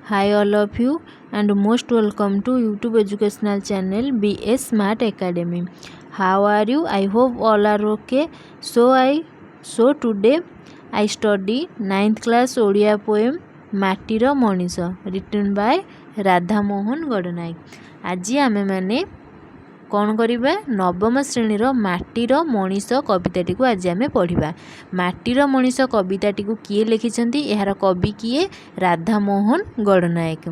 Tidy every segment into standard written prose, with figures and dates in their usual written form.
Hi all of you and most welcome to YouTube educational channel BS Smart Academy. How are you? I hope all are okay. So today I study 9th class Odia poem Matira Monisha written by Radha Mohan Gadnaik. ଆଜି ଆମେମାନେ କ'ଣ କରିବା ନବମ ଶ୍ରେଣୀର ମାଟିର ମଣିଷ କବିତାଟିକୁ ଆଜି ଆମେ ପଢ଼ିବା। ମାଟିର ମଣିଷ କବିତାଟିକୁ କିଏ ଲେଖିଛନ୍ତି? ଏହାର କବି କିଏ? ରାଧାମୋହନ ଗଡ଼ନାୟକ।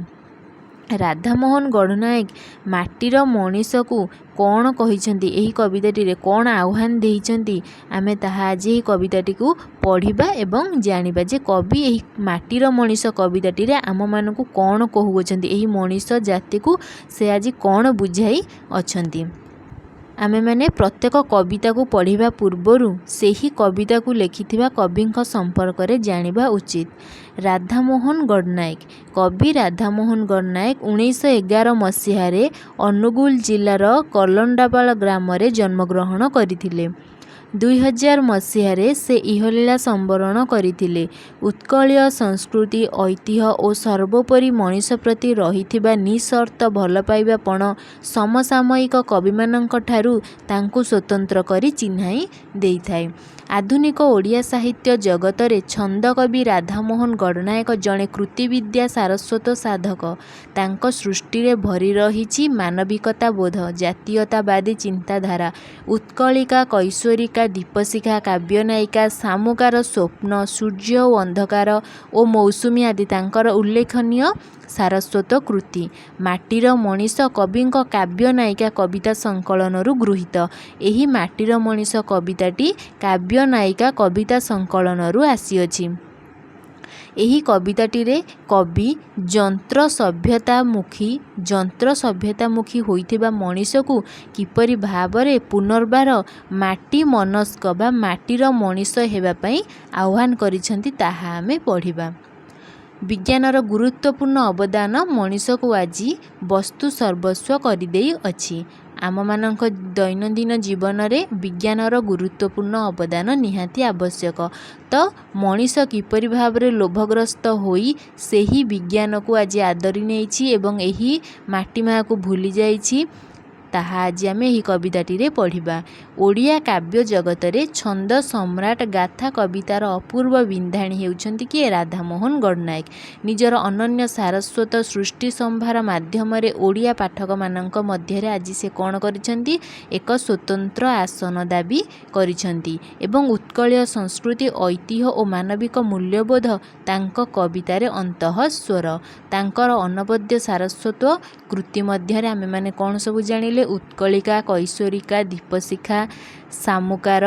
ରାଧାମୋହନ ଗଡ଼ନାୟକ ମାଟିର ମଣିଷକୁ କ'ଣ କହିଛନ୍ତି, ଏହି କବିତାଟିରେ କ'ଣ ଆହ୍ୱାନ ଦେଇଛନ୍ତି, ଆମେ ତାହା ଆଜି ଏହି କବିତାଟିକୁ ପଢ଼ିବା ଏବଂ ଜାଣିବା ଯେ କବି ଏହି ମାଟିର ମଣିଷ କବିତାଟିରେ ଆମମାନଙ୍କୁ କ'ଣ କହୁଅଛନ୍ତି, ଏହି ମଣିଷ ଜାତିକୁ ସେ ଆଜି କ'ଣ ବୁଝାଇ ଅଛନ୍ତି। ଆମେମାନେ ପ୍ରତ୍ୟେକ କବିତାକୁ ପଢ଼ିବା ପୂର୍ବରୁ ସେହି କବିତାକୁ ଲେଖିଥିବା କବିଙ୍କ ସମ୍ପର୍କରେ ଜାଣିବା ଉଚିତ। ରାଧାମୋହନ ଗଡ଼ନାୟକ। କବି ରାଧାମୋହନ ଗଡ଼ନାୟକ 1911 ମସିହାରେ ଅନୁଗୁଳ ଜିଲ୍ଲାର କଲଣ୍ଡାପାଳ ଗ୍ରାମରେ ଜନ୍ମଗ୍ରହଣ କରିଥିଲେ। 2000 ମସିହାରେ ସେ ଇହଲୀଳା ସମ୍ବରଣ କରିଥିଲେ। ଉତ୍କଳୀୟ ସଂସ୍କୃତି, ଐତିହ୍ୟ ଓ ସର୍ବୋପରି ମଣିଷ ପ୍ରତି ରହିଥିବା ନିଃସର୍ତ୍ତ ଭଲ ପାଇବା ପଣ ସମସାମୟିକ କବିମାନଙ୍କଠାରୁ ତାଙ୍କୁ ସ୍ୱତନ୍ତ୍ର କରି ଚିହ୍ନାଇ ଦେଇଥାଏ। ଆଧୁନିକ ଓଡ଼ିଆ ସାହିତ୍ୟ ଜଗତରେ ଛନ୍ଦକବି ରାଧାମୋହନ ଗଡ଼ନାୟକ ଜଣେ କୃତିବିଦ୍ୟା ସାରସ୍ୱତ ସାଧକ। ତାଙ୍କ ସୃଷ୍ଟିରେ ଭରି ରହିଛି ମାନବିକତା ବୋଧ, ଜାତୀୟତାବାଦୀ ଚିନ୍ତାଧାରା, ଉତ୍କଳିକା, କୈଶୋରିକା, ଦୀପଶିଖା, କାବ୍ୟନାୟିକା, ଶାମୁକାର ସ୍ୱପ୍ନ, ସୂର୍ଯ୍ୟ ଓ ଅନ୍ଧକାର ଓ ମୌସୁମୀ ଆଦି ତାଙ୍କର ଉଲ୍ଲେଖନୀୟ ସାରସ୍ୱତ କୃତି। ମାଟିର ମଣିଷ କବିଙ୍କ କାବ୍ୟନାୟିକା କବିତା ସଂକଳନରୁ ଗୃହୀତ। ଏହି ମାଟିର ମଣିଷ କବିତାଟି କାବ୍ୟନାୟିକା କବିତା ସଂକଳନରୁ ଆସିଅଛି। ଏହି କବିତାଟିରେ କବି ଯନ୍ତ୍ର ସଭ୍ୟତାମୁଖୀ ହୋଇଥିବା ମଣିଷକୁ କିପରି ଭାବରେ ପୁନର୍ବାର ମାଟି ମନସ୍କ ବା ମାଟିର ମଣିଷ ହେବା ପାଇଁ ଆହ୍ୱାନ କରିଛନ୍ତି ତାହା ଆମେ ପଢ଼ିବା। ବିଜ୍ଞାନର ଗୁରୁତ୍ୱପୂର୍ଣ୍ଣ ଅବଦାନ ମଣିଷକୁ ଆଜି ବସ୍ତୁ ସର୍ବସ୍ୱ କରିଦେଇଅଛି। ଆମମାନଙ୍କ ଦୈନନ୍ଦିନ ଜୀବନରେ ବିଜ୍ଞାନର ଗୁରୁତ୍ୱପୂର୍ଣ୍ଣ ଅବଦାନ ନିହାତି ଆବଶ୍ୟକ। ତ ମଣିଷ କିପରି ଭାବରେ ଲୋଭଗ୍ରସ୍ତ ହୋଇ ସେହି ବିଜ୍ଞାନକୁ ଆଜି ଆଦରି ନେଇଛି ଏବଂ ଏହି ମାଟି ମାଆକୁ ଭୁଲି ଯାଇଛି, ତାହା ଆଜି ଆମେ ଏହି କବିତାଟିରେ ପଢ଼ିବା। ଓଡ଼ିଆ କାବ୍ୟ ଜଗତରେ ଛନ୍ଦ ସମ୍ରାଟ ଗାଥା କବିତାର ଅପୂର୍ବ ବିନ୍ଧାଣୀ ହେଉଛନ୍ତି କିଏ? ରାଧାମୋହନ ଗଡ଼ନାୟକ। ନିଜର ଅନନ୍ୟ ସାରସ୍ୱତ ସୃଷ୍ଟି ସମ୍ଭାର ମାଧ୍ୟମରେ ଓଡ଼ିଆ ପାଠକମାନଙ୍କ ମଧ୍ୟରେ ଆଜି ସେ କ'ଣ କରିଛନ୍ତି? ଏକ ସ୍ୱତନ୍ତ୍ର ଆସନ ଦାବି କରିଛନ୍ତି ଏବଂ ଉତ୍କଳୀୟ ସଂସ୍କୃତି, ଐତିହ୍ୟ ଓ ମାନବିକ ମୂଲ୍ୟବୋଧ ତାଙ୍କ କବିତାରେ ଅନ୍ତଃସ୍ୱର। ତାଙ୍କର ଅନବଦ୍ୟ ସାରସ୍ୱତ କୃତି ମଧ୍ୟରେ ଆମେମାନେ କ'ଣ ସବୁ ଜାଣିଲେ? ଉତ୍କଳିକା, କୈଶୋରିକା, ଦୀପଶିଖା, ଶାମୁକାର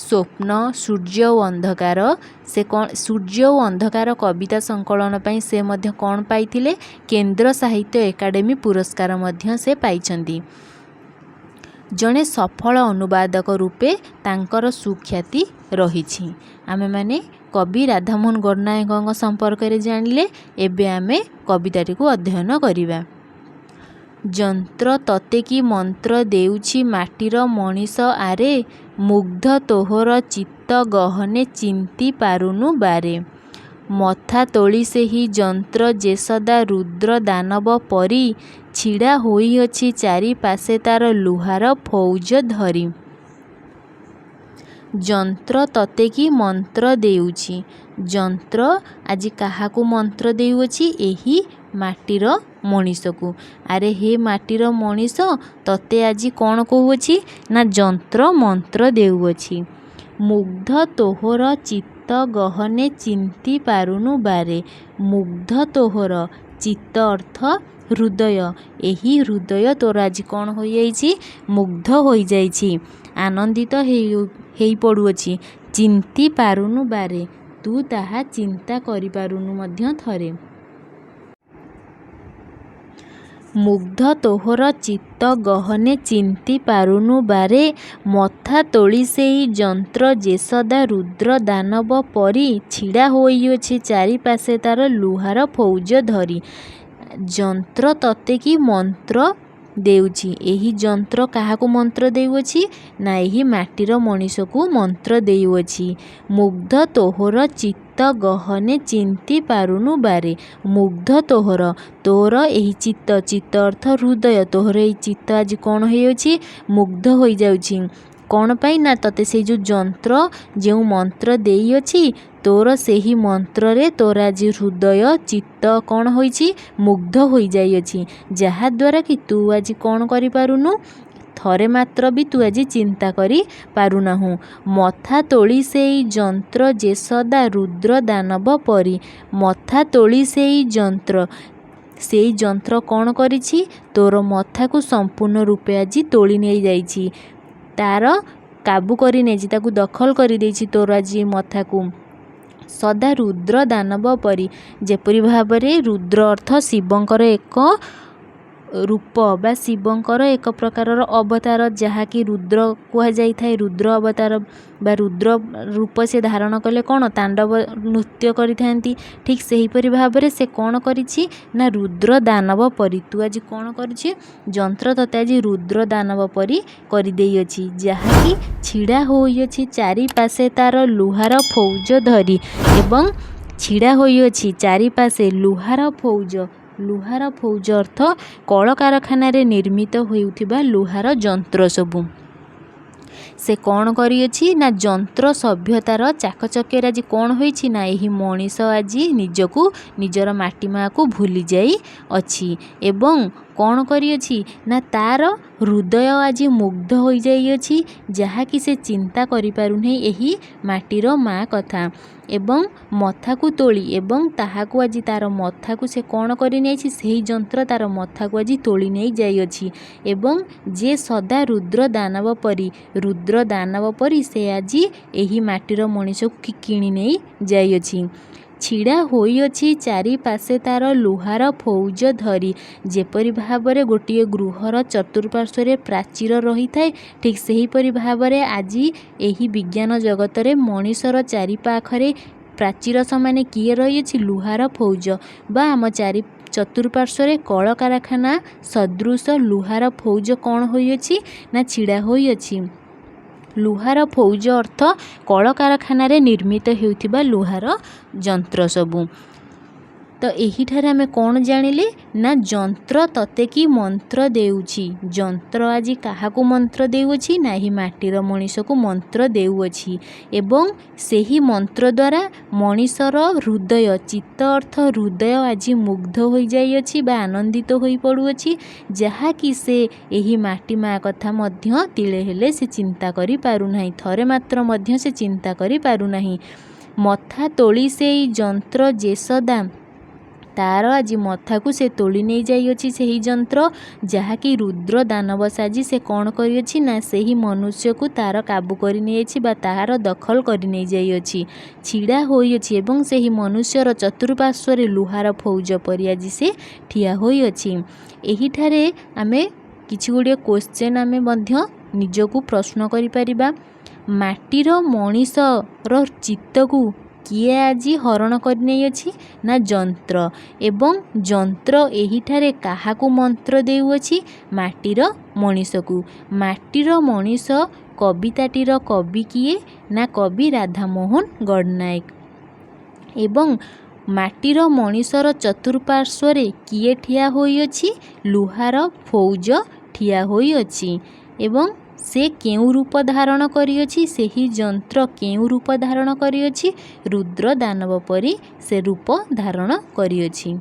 ସ୍ୱପ୍ନ, ସୂର୍ଯ୍ୟ ଓ ଅନ୍ଧକାର। ସେ ସୂର୍ଯ୍ୟ ଓ ଅନ୍ଧକାର କବିତା ସଂକଳନ ପାଇଁ ସେ ମଧ୍ୟ କ'ଣ ପାଇଥିଲେ? କେନ୍ଦ୍ର ସାହିତ୍ୟ ଏକାଡେମୀ ପୁରସ୍କାର ମଧ୍ୟ ସେ ପାଇଛନ୍ତି। ଜଣେ ସଫଳ ଅନୁବାଦକ ରୂପେ ତାଙ୍କର ସୁଖ୍ୟାତି ରହିଛି। ଆମେମାନେ କବି ରାଧାମୋହନ ଗଡ଼ନାୟକଙ୍କ ସମ୍ପର୍କରେ ଜାଣିଲେ। ଏବେ ଆମେ କବିତାଟିକୁ ଅଧ୍ୟୟନ କରିବା। ଯନ୍ତ୍ର ତତେ କି ମନ୍ତ୍ର ଦେଉଛି ମାଟିର ମଣିଷ ଆରେ, ମୁଗ୍ଧ ତୋହର ଚିତ୍ତ ଗହନେ ଚିନ୍ତି ପାରୁନୁ ବାରେ। ମଥା ତୋଳି ସେହି ଯନ୍ତ୍ର ଯେ ସଦା ରୁଦ୍ର ଦାନବ ପରି, ଛିଡ଼ା ହୋଇଅଛି ଚାରି ପାଶେ ତାର ଲୁହାର ଫୌଜ ଧରି। ଯନ୍ତ୍ର ତତେ କି ମନ୍ତ୍ର ଦେଉଛି। ଯନ୍ତ୍ର ଆଜି କାହାକୁ ମନ୍ତ୍ର ଦେଉଅଛି? ଏହି ମାଟିର ମଣିଷକୁ। ଆରେ ହେ ମାଟିର ମଣିଷ, ତତେ ଆଜି କ'ଣ କହୁଅଛି? ନା ଯନ୍ତ୍ର ମନ୍ତ୍ର ଦେଉଅଛି। ମୁଗ୍ଧ ତୋହର ଚିତ୍ତ ଗହନେ ଚିନ୍ତି ପାରୁନୁ ବାରେ। ମୁଗ୍ଧ ତୋହର, ଚିତ୍ତ ଅର୍ଥ ହୃଦୟ। ଏହି ହୃଦୟ ତୋର ଆଜି କ'ଣ ହୋଇଯାଇଛି? ମୁଗ୍ଧ ହୋଇଯାଇଛି, ଆନନ୍ଦିତ ହେଇ ପଡ଼ୁଅଛି। ଚିନ୍ତି ପାରୁନୁ ବାରେ, ତୁ ତାହା ଚିନ୍ତା କରିପାରୁନୁ ମଧ୍ୟ ଥରେ। ମୁଗ୍ଧ ତୋହର ଚିତ୍ତ ଗହନେ ଚିନ୍ତି ପାରୁନୁ ବାରେ। ମଥା ତୋଳି ସେହି ଯନ୍ତ୍ର ଯେ ସଦା ରୁଦ୍ର ଦାନବ ପରି, ଛିଡ଼ା ହୋଇଅଛି ଚାରି ପାଶେ ତାର ଲୁହାର ଫୌଜ ଧରି। ଯନ୍ତ୍ର ତତେ କି ମନ୍ତ୍ର देउछि। एही जंत्र काहाकू मंत्र देउछि ना एही माटीर मनीषकू मंत्र देउछि। मुग्ध तोहर चित्त गहने चिंती पारुनु बारे। मुग्ध तोहर तोर एही चित्त, चित्त अर्थ हृदय, तोहर एही चित्त आज कौन होइछि मुग्ध होई जाउछि। कौन पाई ना तते से जो जंत्र जो मंत्र देइछि तोर सेही मंत्र रे तोर आज हृदय चित्त कौन होइछि मुग्ध होई जाइछि। जहा द्वारा कि तू आज कौन करि पारुनु थरे मात्र भी तू आज चिंता करि पारुनाहु। मथा तोली सेई जंत्र जे सदा रुद्र दानव परी। मथा तोली सेई जंत्र सेई जंत्र कौन करिछि तोर मथा को संपूर्ण रूपे आज तोली नहीं जाइछि। तार काबू करी नेछि, ताकू दखल करी देछि तोर आज मथा को। सदा रुद्र दानव परी जेपरी भाबरे रुद्र अर्थ शिवंकर एक रूप बा शिवंकर एक प्रकारर अवतार जहाँकि रुद्र कुहा जाई थाए। रुद्र अवतार बा रुद्र रूप से धारण कले कौन तांडव नृत्य करि थांती। ठीक सेहीपरि भाबरे से कौन करिछि ना रुद्र दानव परी। तू आज कौन करिछि जंत्र तते आज रुद्र दानव परी करि देइछि। जहाँकि छिड़ा होइछि चारि पासे तार लुहार फौज धरी। एवं छिड़ा होइछि चारि पासे लुहार फौज। लुहार फौज अर्थ कलकारखाना निर्मित होउथिबा लुहार जंत्र सबू। से कौन करिछि ना जंत्र सभ्यतार चाकचक्य आज कौन होइछि ना एही मनीष आज निजकू निजर माटी माँ को भूली जाई अछि। एवं कौन करिछि ना तार हृदय आज मुग्ध हो जाइछि। जहाँकि से चिंता करि पारुनै एही माटीर माँ कथा। एवं मथा को तोली एवं ताहाकू आज तार मथा को से कौन करि नेछि सेही जंत्र तार मथा को आज तोली नहीं जाइछि। एवं जे सदा रुद्र दानव परी, रुद्र दानव परी से आज एही माटीर मनीष को किणी नहीं जाइछि। छिड़ा होइछि चारि पासे तार लुहार फौज धरी। जेपरि भाबरे गोटे गृहर चतुर्पार्श्वरे प्राचीर रही थाए, ठीक सेहीपरि भाबरे आज एही विज्ञान जगतरे मनीषर चारि पाखरे प्राचीर समान किए रही लुहार फौज बा आम चारि चतुर्पार्श्वरे कलकारखाना सदृश लुहार फौज कौन होइछि ना छिड़ा होइछि। लुहार फौज अर्थ कलकारखाना निर्मित हेउथिबा लुहार जंत्र सबू। तो एही ठारे आमे कौन जानिले ना जंत्र तते की मंत्र देउछि। जंत्र आज काहाकू मंत्र देउछि ना ही माटीर मनीष को मंत्र देउछि। एवं सेही मंत्र द्वारा मनीषर हृदय, चित्त अर्थ हृदय आज मुग्ध हो जाइछि बा आनंदित होई पड़ुछि। जहा कि से एही माटी माँ कथा मध्य तिले हेले से चिंता करि पारु नाही, थरे मात्र मध्य से चिंता करि पारु नाही। मथा तोली सेई जंत्र जे सदा तार आज मथा को से तोली नहीं जाइछि सेही जंत्र। जहाँकि रुद्र दानव साजी से कौन करिछि ना सेही मनुष्य को तार काबू करि नेछि बा तार दखल करि नहीं जाइछि। छिड़ा होइछि एवं सेही मनुष्यर चतुर्पार्श्वरे लुहार फौज परि आज से ठिया होइछि। एही ठारे आमे किछि गुडे क्वेश्चन आमे मध्य निजको प्रश्न करि परिबा। माटीर मनीषर चित्त को किए आज हरण कर नहीं अछि ना जंत्र। एवं जंत्र एही ठारे काहाकू मंत्र देउछि माटीर मनीष को। माटीर मनीष कविताटीर कवि किए ना कवि राधामोहन गडनायक। एवं माटीर मनीषर चतुर्पार्श्वरे किए ठिया होइछि लुहार फौज ठिया होइछि। एवं से केउ रूप धारण करिछि सेही जंत्र केउ रूप धारण करिछि रुद्र दानव परी से रूप धारण करिछि।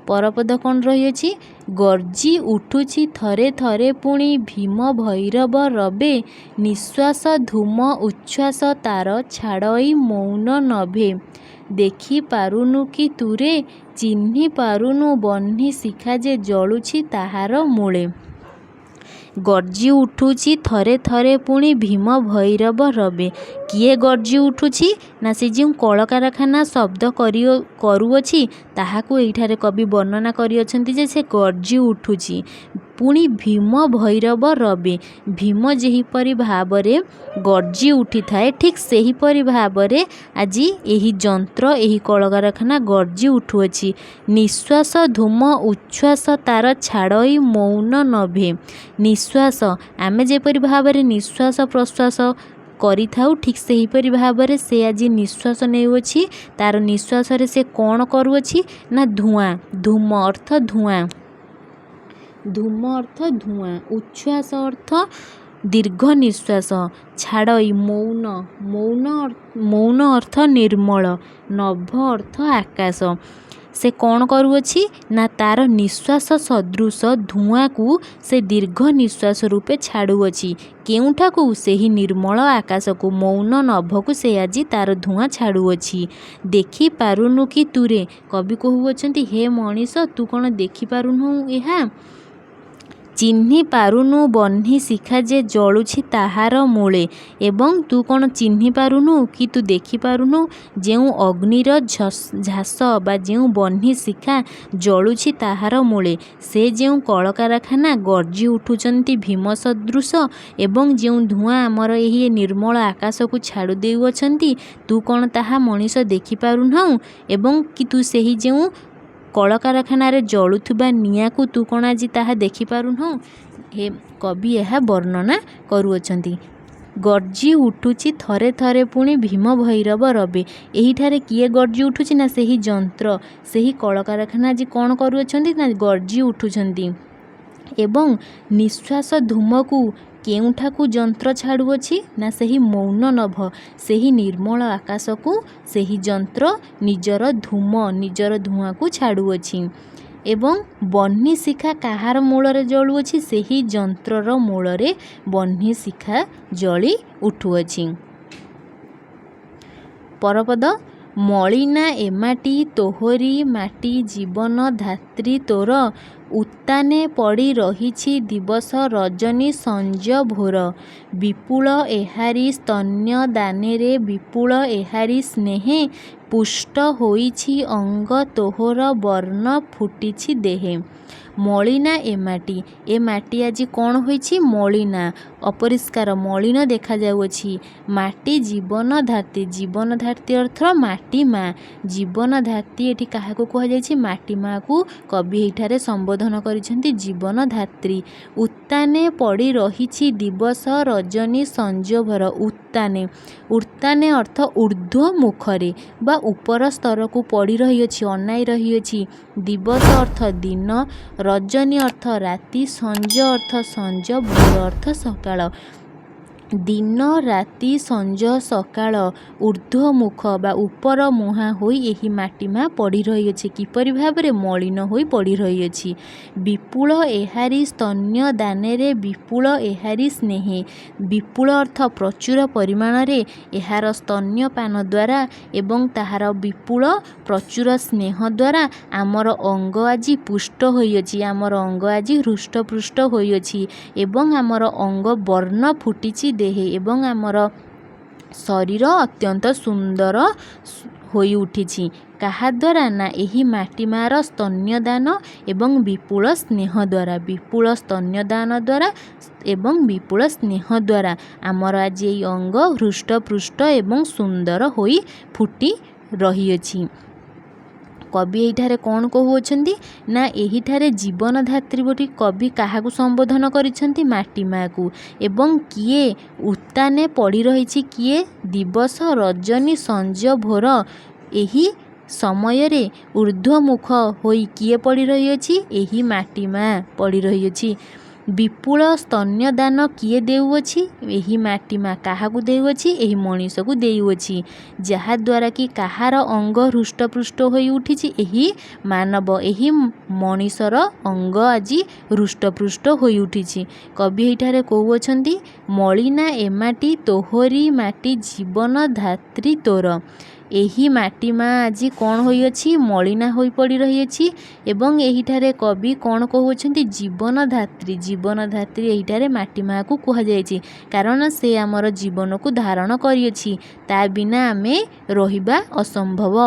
परपद कौन रही गर्जी उठुछि थरे थरे पुणी भीम भैरव रबे निश्वास धूम उच्छ्वास तार छाड़ई मौन नभे देखि पारुनु कि तुरे चिन्हि पारुनु बन्ही शिखा जे जलुछि ताहार मूले। गर्जी उठुछि थरे थरे पुणी भीम भैरव रबे। किए गर्जी उठुछि ना से जो कलकारखाना शब्द करुअछि ताहाकू एठारे कवि वर्णना करिअछन्ति जे से गर्जी उठुछि। पुणी भीम भैरव रवे। भीम जेहीपरि भावरे गर्जी उठी थाए ठीक सेहीपरि भावरे आज यही जंत्र यही कलकारखाना गर्जी उठुअछि। निश्वास धूम उच्छ्वास तार छाड़ई मौन नभे। निश्वास आमे जेपरि भावरे निश्वास प्रश्वास करिथाउ ठीक सेहीपरि भावरे से आज निश्वास नेउछि। तार निश्वास रे से कौन करुअछि ना धुआं। धूम अर्थ धुआं। धूम अर्थ धुआं। उच्छ्वास अर्थ दीर्घ निश्वास। छाड़ई मौन। मौन अर्थ निर्मल। नभ अर्थ आकाश। से कौन करुअछि ना तार निश्वास सदृश धुआं को से दीर्घ निश्वास रूपे छाड़ुअछि। केउठा को सेही निर्मल आकाश को मौन नभ को से आज तार धुआं छाड़ुअछि। देखि पारुनु कि तुरे। कवि कहुअछंती हे मनीष तू कौन देखि पारुनु एहा। चिन्हि पारुनु बन्ही शिखा जे जलुछि ताहार मूले। एवं तू कौन चिन्हि पारुनु कि तू देखि पारुनु जेउ अग्निर झास बा जेउ बन्ही शिखा जलुछि ताहार मूले। से जेउ कलकारखाना गर्जी उठुचंती भीम सदृश एवं जेउ धुआं आमर एही निर्मल आकाश को छाड़ु देउअछंती तू कौन ताहा मनीष देखि पारुनाहु। एवं कि तू सेही जेउ कलकारखाना रे जलुथुबा निया को तू कौन आज ताहा देखि पारुनाहु। हे कवि यह वर्णना करुअछंती। गर्जी उठुची थरे थरे पुणी भीम भैरव रवे। एहीठारे किए गर्जी उठुची ना सेही जंत्र सेही कलकारखाना आज कौन करुअछंती ना गर्जी उठुचंती। एवं निश्वास धूम को केउठाकू जंत्र छाड़ुअछि ना सेही मौन नभ सेही निर्मल आकाश को सेही जंत्र निजर धूम निजर धुआं को छाड़ुअछि। एवं बन्ही शिखा काहार मूलरे जलुअछि सेही जंत्रर मूलरे बन्ही शिखा जली उठुअछि। परपद मलिना एमाटी तोहरी माटी जीवन धात्री तोर। उत्ताने पड़ी रहिछि दिवस रजनी संज भोर। विपुल एहारी स्तन्य दानेरे विपुल एहारी स्नेहे। पुष्ट होइछि अंग तोहर वर्ण फुटिछि देहे। मलिना ए माटी आज कौन होइछि मलिना अपरिष्कार मलिन देखा जाउछि। माटी जीवन धात्री अर्थ माटी माँ। जीवन धात्री एठी काहाको कहा जाइछि माटी माँ को कवि एठारे संबोधन करिसेंती जीवन धात्री। उत्ताने पड़ी रहिछि दिवस रजनी संजोभर। उत्ताने अर्थ ऊर्ध्व मुखरे बा ऊपर स्तर को पड़ी रहिअछि अनाई रहिअछि। दिवस अर्थ दिन। रजनी अर्थ राति। संज अर्थ संज। भोर अर्थ सकाळ। दिन राति संज सकाळ ऊर्ध्वमुख बा ऊपर मुहां होई एही माटी माँ पड़ी रहिअछि। किपरि भाबरे मलिन होई पड़ी रहिअछि। विपुल एहारी स्तन्य दानेरे विपुल एहारी स्नेहे। विपुल अर्थ प्रचुर परिमाण रे एहार स्तन्यपान द्वारा एवं ताहार विपुल प्रचुर स्नेह द्वारा आमर अंग आज पुष्ट होइअछि। आमर अंग आज हृष्टपुष्ट होइअछि एवं आमर अंग वर्ण फुटिछि देहे एवं आमर शरीर अत्यंत सुंदर होई उठिछि। काहा द्वारा ना एही माटी मार स्तन्यदान एवं विपुल स्नेह द्वारा। विपुल स्तन्यदान द्वारा एवं विपुल स्नेह द्वारा आमर आज एई अंग हृष्टपुष्ट एवं सुंदर होई फुटी रहिअछि। कवि एठारे कौन कहुअछंती ना एहिठारे जीवन धात्री बोली कवि काहाकू संबोधन करिसेंती माटी माँ को। एवं किए उत्ताने पड़ी रहिछि किए दिवस रजनी संज भोर। एही समय रे ऊर्ध्वमुख होई किए पड़ी रहिअछि एही माटी माँ पड़ी रहिअछि। विपुल स्तन्यदान किए देउअछि एही माटी माँ काहाकू देउअछि एही मनीष को देउअछि। जहा द्वारा कि काहार अंग हृष्टपुष्ट होई उठिछि एही मानव एही मनीषर अंग आज हृष्टपुष्ट होई उठिछि। कवि एठारे कहुअछंती मलिना एमाटी तोहरी माटी जीवन धात्री तोर। एही माटी माँ आज कौन होइअछि मलिना होई पड़ी रहिअछि। एवं एहिठारे कवि कौन कहुअछंती जीवन धात्री। जीवन धात्री एहिठारे माटी माँ को कहा जाइछि कारण से आमर जीवन को धारण करिअछि ता बिना आमे रहिबा असंभव।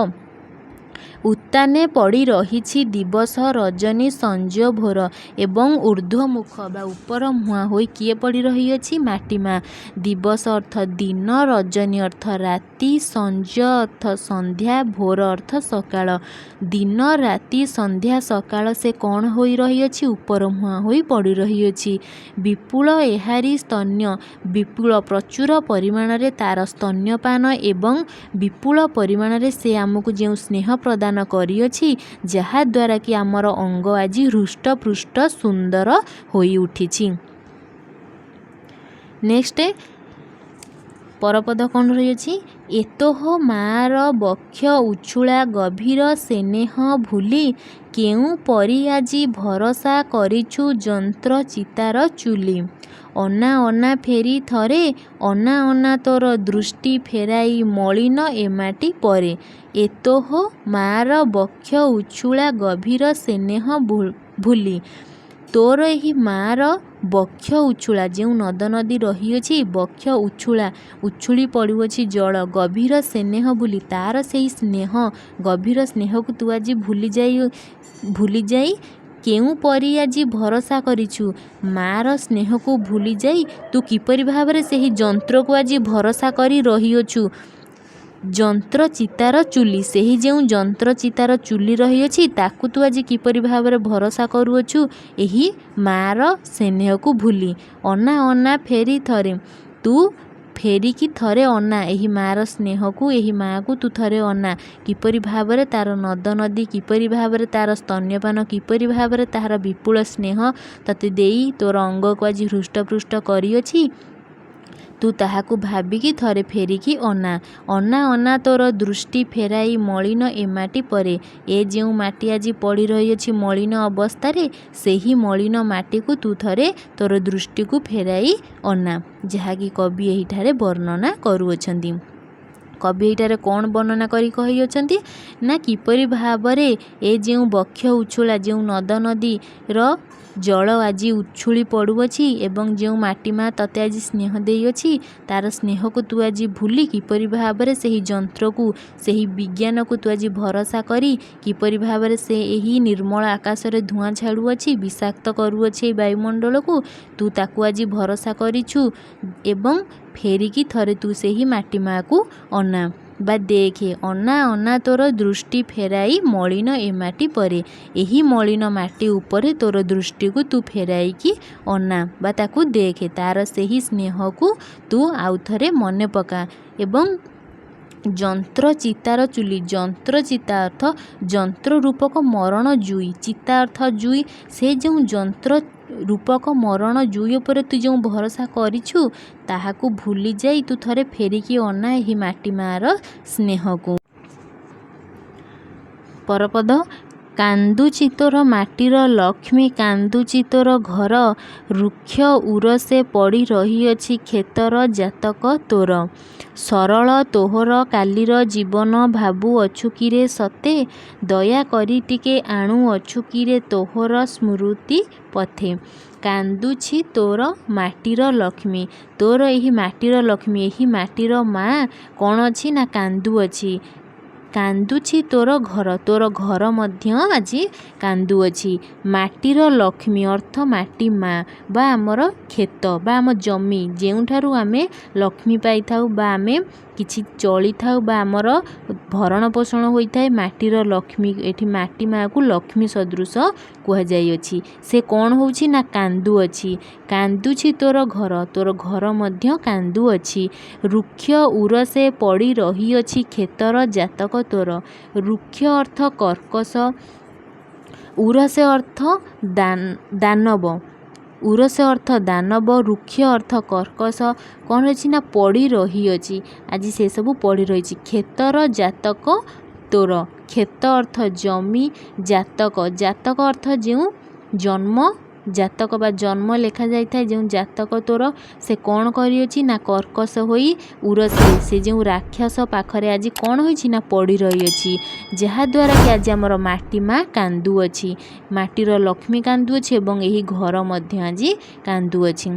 ଉତ୍ତାନେ ପଡ଼ି ରହିଛି ଦିବସ ରଜନୀ ସଞ୍ଜ ଭୋର ଏବଂ ଊର୍ଦ୍ଧ୍ୱମୁଖ ବା ଉପର ମୁହାଁ ହୋଇ କିଏ ପଡ଼ି ରହିଅଛି? ମାଟି ମା। ଦିବସ ଅର୍ଥ ଦିନ, ରଜନୀ ଅର୍ଥ ରାତି, ସଞ୍ଜ ଅର୍ଥ ସନ୍ଧ୍ୟା, ଭୋର ଅର୍ଥ ସକାଳ। ଦିନ, ରାତି, ସନ୍ଧ୍ୟା, ସକାଳ ସେ କ'ଣ ହୋଇ ରହିଅଛି? ଉପର ମୁହାଁ ହୋଇ ପଡ଼ି ରହିଅଛି। ବିପୁଳ ଏହାରି ସ୍ତନ୍ୟ। ବିପୁଳ ପ୍ରଚୁର ପରିମାଣରେ ତାର ସ୍ତନ୍ୟପାନ ଏବଂ ବିପୁଳ ପରିମାଣରେ ସେ ଆମକୁ ଯେଉଁ ସ୍ନେହ ପ୍ରଦାନ କରିଅଛି, ଯାହାଦ୍ୱାରା କି ଆମର ଅଙ୍ଗ ଆଜି ହୃଷ୍ଟପୃଷ୍ଟ ସୁନ୍ଦର ହୋଇ ଉଠିଛି। ନେକ୍ସଟ ପରପଦ କ'ଣ ରହିଅଛି? ଏତୋହ ମାର ବକ୍ଷ ଉଛୁଳା ଗଭୀର ସ୍ନେହ ଭୁଲି କେଉଁ ପରି ଆଜି ଭରସା କରିଛୁ ଯନ୍ତ୍ର ଚିତାର ଚୁଲି। ଅନା ଅନା ଫେରି ଥରେ ଅନା ଅନା ତୋର ଦୃଷ୍ଟି ଫେରାଇ ମଳିନ ଏମାଟି ପରେ। ଏତୋହ ମାର ବକ୍ଷ ଉଛୁଳା ଗଭୀର ସ୍ନେହ ଭୁଲି। ତୋର ଏହି ମାର ବକ୍ଷ ଉଛୁଳା ଯେଉଁ ନଦ ନଦୀ ରହିଅଛି, ବକ୍ଷ ଉଛୁଳା ଉଛୁଳି ପଡ଼ୁଅଛି ଜଳ, ଗଭୀର ସ୍ନେହ ଭୁଲି ତାର ସେହି ସ୍ନେହ ଗଭୀର ସ୍ନେହକୁ ତୁ ଆଜି ଭୁଲିଯାଇ କେଉଁ ପରି ଆଜି ଭରସା କରିଛୁ। ମାର ସ୍ନେହକୁ ଭୁଲିଯାଇ ତୁ କିପରି ଭାବରେ ସେହି ଯନ୍ତ୍ରକୁ ଆଜି ଭରସା କରି ରହିଅଛୁ। ଯନ୍ତ୍ର ଚିତାର ଚୁଲି, ସେହି ଯେଉଁ ଯନ୍ତ୍ର ଚିତାର ଚୁଲି ରହିଅଛି ତାକୁ ତୁ ଆଜି କିପରି ଭାବରେ ଭରସା କରୁଅଛୁ ଏହି ମାର ସ୍ନେହକୁ ଭୁଲି। ଅନା ଅନା ଫେରି ଥରେ, ତୁ ଫେରିକି ଥରେ ଅନା ଏହି ମାର ସ୍ନେହକୁ, ଏହି ମାକୁ ତୁ ଥରେ ଅନା। କିପରି ଭାବରେ ତାର ନଦ ନଦୀ, କିପରି ଭାବରେ ତାର ସ୍ତନ୍ୟପାନ, କିପରି ଭାବରେ ତାହାର ବିପୁଳ ସ୍ନେହ ତତେ ଦେଇ ତୋର ଅଙ୍ଗକୁ ଆଜି ହୃଷ୍ଟପୃଷ୍ଟ କରିଅଛି, ତୁ ତାହାକୁ ଭାବିକି ଥରେ ଫେରିକି ଅନା। ଅନା ଅନା ତୋର ଦୃଷ୍ଟି ଫେରାଇ ମଳିନ ଏମାଟି ପରେ। ଏ ଯେଉଁ ମାଟି ଆଜି ପଡ଼ି ରହିଅଛି ମଳିନ ଅବସ୍ଥାରେ, ସେହି ମଳିନ ମାଟିକୁ ତୁ ଥରେ ତୋର ଦୃଷ୍ଟିକୁ ଫେରାଇ ଅନା, ଯାହାକି କବି ଏହିଠାରେ ବର୍ଣ୍ଣନା କରୁଅଛନ୍ତି। କବି ଏଇଠାରେ କ'ଣ ବର୍ଣ୍ଣନା କରି କହିଅଛନ୍ତି ନା କିପରି ଭାବରେ ଏ ଯେଉଁ ବକ୍ଷ ଉଛୁଳା ଯେଉଁ ନଦ ନଦୀର ଜଳ ଆଜି ଉଛୁଳି ପଡ଼ୁଅଛି ଏବଂ ଯେଉଁ ମାଟି ମା ତତେ ଆଜି ସ୍ନେହ ଦେଇଅଛି, ତାର ସ୍ନେହକୁ ତୁ ଆଜି ଭୁଲି କିପରି ଭାବରେ ସେହି ଯନ୍ତ୍ରକୁ, ସେହି ବିଜ୍ଞାନକୁ ତୁ ଆଜି ଭରସା କରି କିପରି ଭାବରେ ସେ ଏହି ନିର୍ମଳ ଆକାଶରେ ଧୂଆଁ ଛାଡ଼ୁଅଛି, ବିଷାକ୍ତ କରୁଅଛି ଏହି ବାୟୁମଣ୍ଡଳକୁ, ତୁ ତାକୁ ଆଜି ଭରସା କରିଛୁ ଏବଂ ଫେରିକି ଥରେ ତୁ ସେହି ମାଟି ମାକୁ ଅନା ବା ଦେଖେ। ଅନା ଅନା ତୋର ଦୃଷ୍ଟି ଫେରାଇ ମଳିନ ଏମାଟି ପରେ। ଏହି ମଳିନ ମାଟି ଉପରେ ତୋର ଦୃଷ୍ଟିକୁ ତୁ ଫେରାଇକି ଅନା ବା ତାକୁ ଦେଖେ, ତାର ସେହି ସ୍ନେହକୁ ତୁ ଆଉଥରେ ମନେ ପକା। ଏବଂ ଯନ୍ତ୍ର ଚିତାର ଚୁଲି, ଯନ୍ତ୍ର ଚିତା ଅର୍ଥ ଯନ୍ତ୍ର ରୂପକ ମରଣ ଜୁଇ, ଚିତା ଅର୍ଥ ଜୁଇ, ସେ ଯେଉଁ ଯନ୍ତ୍ର ରୂପକ ମରଣ ଜୁଇ ଉପରେ ତୁ ଯେଉଁ ଭରସା କରିଛୁ ତାହାକୁ ଭୁଲି ଯାଇ ତୁ ଥରେ ଫେରିକି ଅନା ଏହି ମାଟି ମାର ସ୍ନେହକୁ। ପରପଦ କାନ୍ଦୁଛି ତୋର ମାଟିର ଲକ୍ଷ୍ମୀ, କାନ୍ଦୁଛି ତୋର ଘର, ରୁକ୍ଷ ଉରସେ ପଡ଼ି ରହିଅଛି କ୍ଷେତର ଜାତକ ତୋର। ସରଳ ତୋହର କାଲିର ଜୀବନ ଭାବୁଅଛୁ କିରେ ସତେ, ଦୟା କରି ଟିକେ ଆଣୁଅଛୁ କିରେ ତୋହର ସ୍ମୃତି ପଥେ। କାନ୍ଦୁଛି ତୋର ମାଟିର ଲକ୍ଷ୍ମୀ, ତୋର ଏହି ମାଟିର ଲକ୍ଷ୍ମୀ, ଏହି ମାଟିର ମା କ'ଣ ଅଛି ନା କାନ୍ଦୁଅଛି। କାନ୍ଦୁଛି ତୋର ଘର, ତୋର ଘର ମଧ୍ୟ ଆଜି କାନ୍ଦୁଅଛି। ମାଟିର ଲକ୍ଷ୍ମୀ ଅର୍ଥ ମାଟି ମା ବା ଆମର କ୍ଷେତ ବା ଆମ ଜମି, ଯେଉଁଠାରୁ ଆମେ ଲକ୍ଷ୍ମୀ ପାଇଥାଉ ବା ଆମେ କିଛି ଚଳିଥାଉ ବା ଆମର ଭରଣ ପୋଷଣ ହୋଇଥାଏ। ମାଟିର ଲକ୍ଷ୍ମୀ, ଏଠି ମାଟି ମାକୁ ଲକ୍ଷ୍ମୀ ସଦୃଶ କୁହାଯାଇଅଛି। ସେ କ'ଣ ହେଉଛି ନା କାନ୍ଦୁଅଛି। କାନ୍ଦୁଛି ତୋର ଘର, ତୋର ଘର ମଧ୍ୟ କାନ୍ଦୁଅଛି। ରୁକ୍ଷ ଉରସେ ପଡ଼ି ରହିଅଛି କ୍ଷେତର ଜାତକ ତୋର। ରୁକ୍ଷ ଅର୍ଥ କର୍କଶ, ଉରସେ ଅର୍ଥ ଦାନବ, ଉରସେ ଅର୍ଥ ଦାନବ, ରୁକ୍ଷ ଅର୍ଥ କର୍କଶ, କ'ଣ ଅଛି ନା ପଡ଼ି ରହିଅଛି, ଆଜି ସେସବୁ ପଡ଼ି ରହିଛି। କ୍ଷେତର ଜାତକ ତୋର, କ୍ଷେତ ଅର୍ଥ ଜମି, ଜାତକ, ଜାତକ ଅର୍ଥ ଯେଉଁ ଜନ୍ମ, ଜାତକ ବା ଜନ୍ମ ଲେଖାଯାଇଥାଏ ଯେଉଁ ଜାତକ ତୋର, ସେ କ'ଣ କରିଅଛି ନା କର୍କଶ ହୋଇ ଉରସେ, ସେ ଯେଉଁ ରାକ୍ଷସ ପାଖରେ ଆଜି କ'ଣ ହୋଇଛି ନା ପଡ଼ି ରହିଅଛି, ଯାହାଦ୍ୱାରା କି ଆଜି ଆମର ମାଟି ମା କାନ୍ଦୁଅଛି, ମାଟିର ଲକ୍ଷ୍ମୀ କାନ୍ଦୁଅଛି ଏବଂ ଏହି ଘର ମଧ୍ୟ ଆଜି କାନ୍ଦୁଅଛି।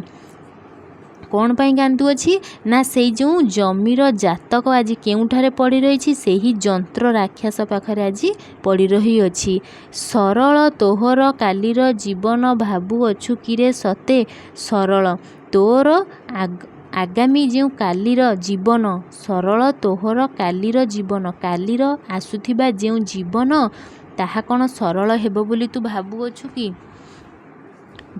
कौन पाई कांदुअछि ना सेई जो जमीर जातक आज केउठारे पड़ी रही सेही जंत्र राक्षस पाखरे आज पड़ी रही अछि। सरल तोहर कालीर जीवन भाबुअछु किरे सते सरल तोर आगामी जो कालीर जीवन सरल तोहर कालीर जीवन कालीर आसुथिबा जो जीवन ताहा कौन सरल हेबो बोली तू भाबुअछु कि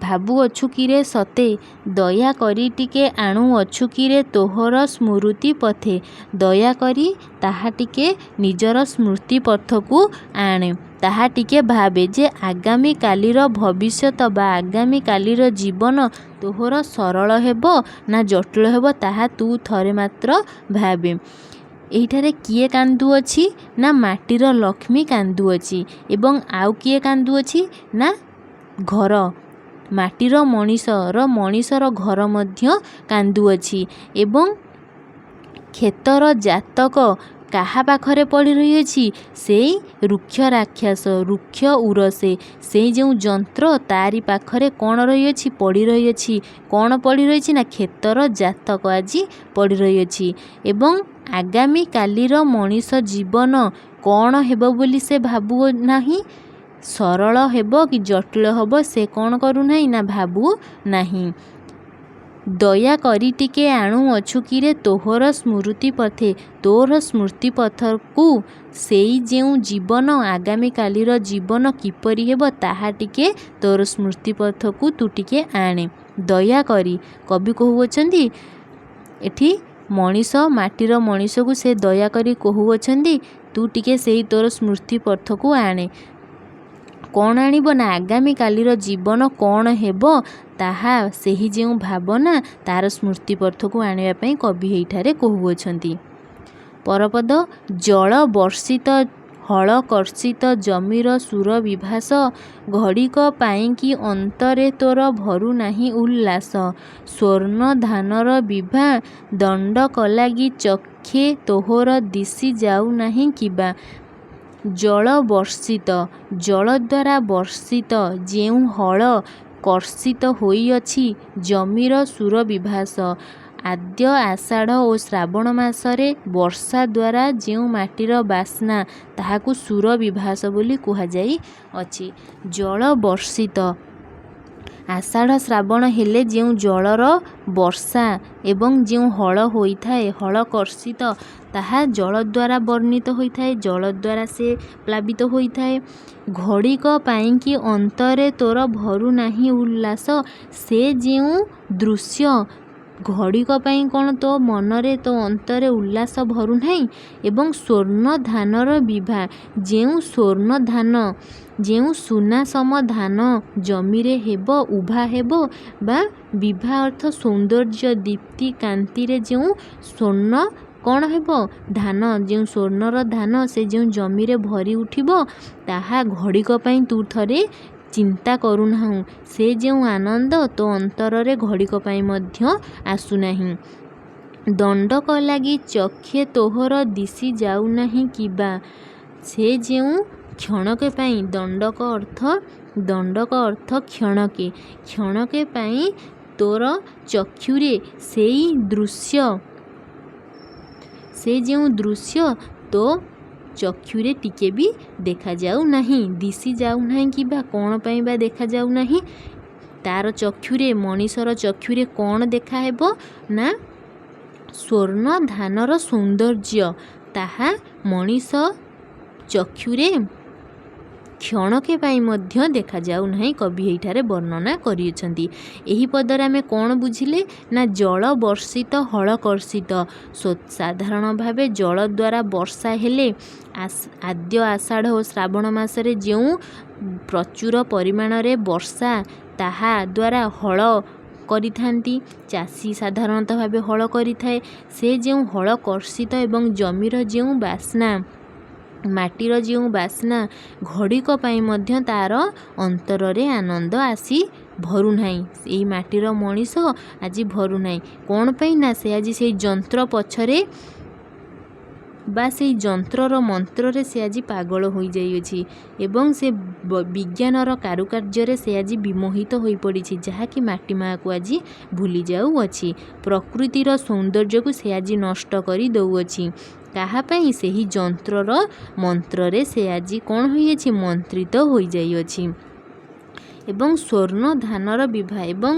भाबुअछु किरे सते दया करी टिके आणु अछु किरे तोहर स्मृति पथे दया करी ताहा टिके निजर स्मृति पथ को आणे ताहा टिके भावे जे आगामी कालीर भविष्यत बा आगामी कालीर जीवन तोहर सरल हेबो ना जटिल हेबो ताहा तू थरे मात्र भावे। एहिठारे किए कांदुअछि ना माटीर लक्ष्मी कांदुअछि एवं आउ किए कांदुअछि ना घर माटीर मनीषर घर मध्य कांदुअछि एवं क्षेतर जातक काहा पाखरे पड़ी रही अछि सेई रुक्ष राक्षस रुक्ष उरसे से जो जंत्र तारी पाखरे कौन रही अछि पड़ी रही अछि कौन पड़ी रही अछि ना क्षेतर जातक आज पड़ी रही अछि एवं आगामी कालीर मनीष जीवन कौन हेबो बोली से भाबु नाही सरल हेबो कि जटिल हेबो से कौन करू नाही ना भाबु नाही। दया करी टिके आणु अछु किरे तोहर स्मृति पथे तोर स्मृति पथ को सेई जेउ जीवन आगामी कालीर जीवन किपरि हेबो ताहा टिके तोर स्मृति पथ को तू टिके आणे दया करी कवि कहउअछंती एठी मनीष माटीर मनीष को से दया करी कहउअछंती तू टिके सेई तोर स्मृति पथ को आणे कौन आनिब ना आगामी कालीर जीवन कौन हेबो ताहा सेही जेउ भावना तार स्मृति पथ को आनिबा पई कवि एठारे कहउअछंती। परपद जल वर्षित हल कर्षित जमीर सुर विभास घड़िक पाइकी अंतरे तोर भरू नाही उल्लास स्वर्ण धानर विभा दंड कलागी चक्षे तोहर दिशी जाऊ नाही किबा जल वर्षित जल द्वारा वर्षित जेउ हल कर्षित होइअछि जमीर सुर विभास आद्य आषाढ़ और श्रावण मासरे वर्षा द्वारा जो माटीर बास्ना ताहाकु सुर विभास बोली कुहा जाई अछि। जल वर्षित आषाढ़ श्रावण हेले जो जलर वर्षा एवं जो हल होइथाए हल कर्षित ताहा जल द्वारा वर्णित होइथाए जल द्वारा से प्लावित होइथाए। घड़िक पाइकी अंतरे तोर भरू नाही उल्लास से जो दृश्य घड़िक पाई कौन तो मनरे तो अंतरे उल्लास भरू नाही एवं स्वर्ण धानर विभा जेउ स्वर्ण धान जेउ सुना सम धान जमीरे हेबो उभा हेबो बा विभा अर्थ सौंदर्य दीप्ति कांति रे जेउ स्वर्ण कौन हेबो धान जो स्वर्णर धान से जो जमीरे भरी उठिबो ताहा घड़िक पाई तू थरे चिंता करूनाहु से जो आनंद तो अंतରରେ घड़िक पाई मध्य आसुनाही। दंडक लागी चक्षे तोहर दिशी जाऊ नाही किबा से जो क्षणके पाई दंडक अर्थ क्षणके पाई तोर चक्षुरे सेई दृश्य से जो दृश्य तो चक्षुरे टिके भी देखा जाऊ नहीं दिशी जाऊ नहीं किबा कौन पाई बा देखा जाऊ नहीं तार चक्षुरे मनीषर चक्षुरे कौन देखा हेबो ना स्वर्ण धानर सौंदर्य ताहा मनीष चक्षुरे क्षणके पाई मध्य देखा जाऊ नहीं कवि एठारे वर्णना करियछंती। एही पदरे आमे कौन बुझिले ना जल वर्षित हल कर्षित साधारण भावे जल द्वारा वर्षा हेले आद्य आषाढ़ और श्रावण मासरे जो प्रचुर परिमाण रे वर्षा ताहा द्वारा हल करिथांती चाषी साधारणतः भावे हल करिथाए से जो हल कर्षित एवं जमीर जो बास्ना माटीर जो बास्ना घड़िक पाई मध्य तार अंतରରେ आनंद आसी भरू नाही एही माटीर मनीष आज भरू नाही कौन पाई ना से आज से जंत्र पछरे ବା ସେଇ ଯନ୍ତ୍ରର ମନ୍ତ୍ରରେ ସେ ଆଜି ପାଗଳ ହୋଇଯାଇଅଛି ଏବଂ ସେ ବିଜ୍ଞାନର କାରୁକାର୍ଯ୍ୟରେ ସେ ଆଜି ବିମୋହିତ ହୋଇପଡ଼ିଛି, ଯାହାକି ମାଟି ମାଆକୁ ଆଜି ଭୁଲି ଯାଉଅଛି। ପ୍ରକୃତିର ସୌନ୍ଦର୍ଯ୍ୟକୁ ସେ ଆଜି ନଷ୍ଟ କରି ଦେଉଅଛି। କାହା ପାଇଁ? ସେହି ଯନ୍ତ୍ରର ମନ୍ତ୍ରରେ ସେ ଆଜି କ'ଣ ହୋଇଅଛି? ମନ୍ତ୍ରିତ ହୋଇଯାଇଅଛି। ଏବଂ ସ୍ୱର୍ଣ୍ଣ ଧାନର ବିବାହ ଏବଂ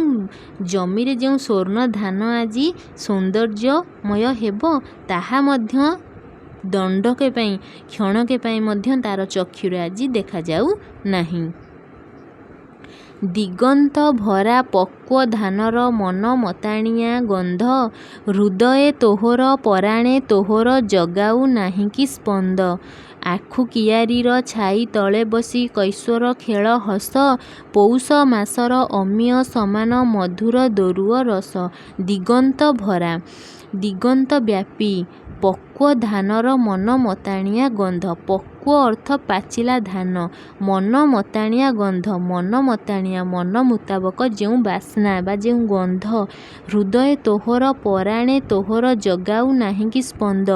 ଜମିରେ ଯେଉଁ ସ୍ୱର୍ଣ୍ଣ ଧାନ ଆଜି ସୌନ୍ଦର୍ଯ୍ୟମୟ ହେବ, ତାହା ମଧ୍ୟ ଦଣ୍ଡକେ ପାଇଁ କ୍ଷଣକେ ପାଇଁ ମଧ୍ୟ ତାର ଚକ୍ଷୁରେ ଆଜି ଦେଖାଯାଉ ନାହିଁ। ଦିଗନ୍ତ ଭରା ପକ୍ୱ ଧାନର ମନ ମତାଣିଆ ଗନ୍ଧ, ହୃଦୟେ ତୋହର ପରାଣେ ତୋହର ଜଗାଉ ନାହିଁ କି ସ୍ପନ୍ଦ। ଆଖୁ କିଆରୀର ଛାଇ ତଳେ ବସି କୈଶୋର ଖେଳ ହସ, ପୌଷ ମାସର ଅମିୟ ସମାନ ମଧୁର ଦୋରୁଅ ରସ। ଦିଗନ୍ତ ଭରା, ଦିଗନ୍ତ ବ୍ୟାପୀ, ପକ୍ୱ ଧାନର ମନ ମତାଣିଆ ଗନ୍ଧ। ପକ୍ୱ ଅର୍ଥ ପାଚିଲା ଧାନ, ମନ ମତାଣିଆ ଗନ୍ଧ, ମନ ମତାଣିଆ ମନ ମୁତାବକ ଯେଉଁ ବାସ୍ନା ବା ଯେଉଁ ଗନ୍ଧ। ହୃଦୟ ତୋହର ପରାଣେ ତୋହର ଜଗାଉ ନାହିଁ କି ସ୍ପନ୍ଦ।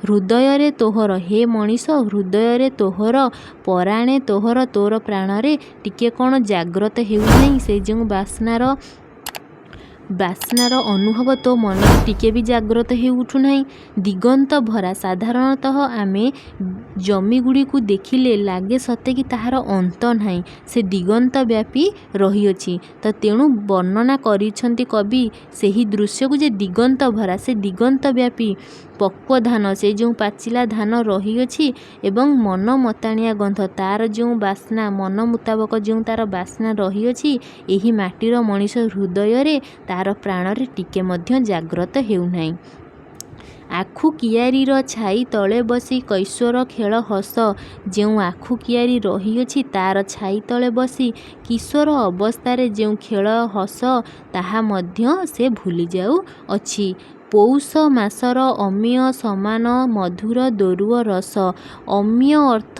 ହୃଦୟରେ ତୋହର, ହେ ମଣିଷ, ହୃଦୟରେ ତୋହର, ପରାଣେ ତୋହର, ତୋର ପ୍ରାଣରେ ଟିକେ କ'ଣ ଜାଗ୍ରତ ହେଉନାହିଁ? ସେ ଯେଉଁ ବାସ୍ନାର ଅନୁଭବ ତୋ ମନରେ ଟିକେ ବି ଜାଗ୍ରତ ହେଉଠୁନାହିଁ? ଦିଗନ୍ତ ଭରା, ସାଧାରଣତଃ ଆମେ ଜମିଗୁଡ଼ିକୁ ଦେଖିଲେ ଲାଗେ ସତେକି ତାହାର ଅନ୍ତ ନାହିଁ, ସେ ଦିଗନ୍ତ ବ୍ୟାପୀ ରହିଅଛି। ତ ତେଣୁ ବର୍ଣ୍ଣନା କରିଛନ୍ତି କବି ସେହି ଦୃଶ୍ୟକୁ ଯେ ଦିଗନ୍ତ ଭରା, ସେ ଦିଗନ୍ତ ବ୍ୟାପୀ ପକ୍ୱ ଧାନ, ସେ ଯେଉଁ ପାଚିଲା ଧାନ ରହିଅଛି ଏବଂ ମନ ମତାଣିଆ ଗନ୍ଧ, ତାର ଯେଉଁ ବାସ୍ନା, ମନ ମୁତାବକ ଯେଉଁ ତାର ବାସ୍ନା ରହିଅଛି, ଏହି ମାଟିର ମଣିଷ ହୃଦୟରେ ତାର ପ୍ରାଣରେ ଟିକେ ମଧ୍ୟ ଜାଗ୍ରତ ହେଉନାହିଁ। ଆଖୁ କିଆରୀର ଛାଇ ତଳେ ବସି କୈଶୋର ଖେଳ ହସ, ଯେଉଁ ଆଖୁ କିଆରୀ ରହିଅଛି ତାର ଛାଇ ତଳେ ବସି କିଶୋର ଅବସ୍ଥାରେ ଯେଉଁ ଖେଳ ହସ, ତାହା ମଧ୍ୟ ସେ ଭୁଲି ଯାଉଅଛି। ପୌଷ ମାସର ଅମିୟ ସମାନ ମଧୁର ଦୋରୁଅ ରସ। ଅମିୟ ଅର୍ଥ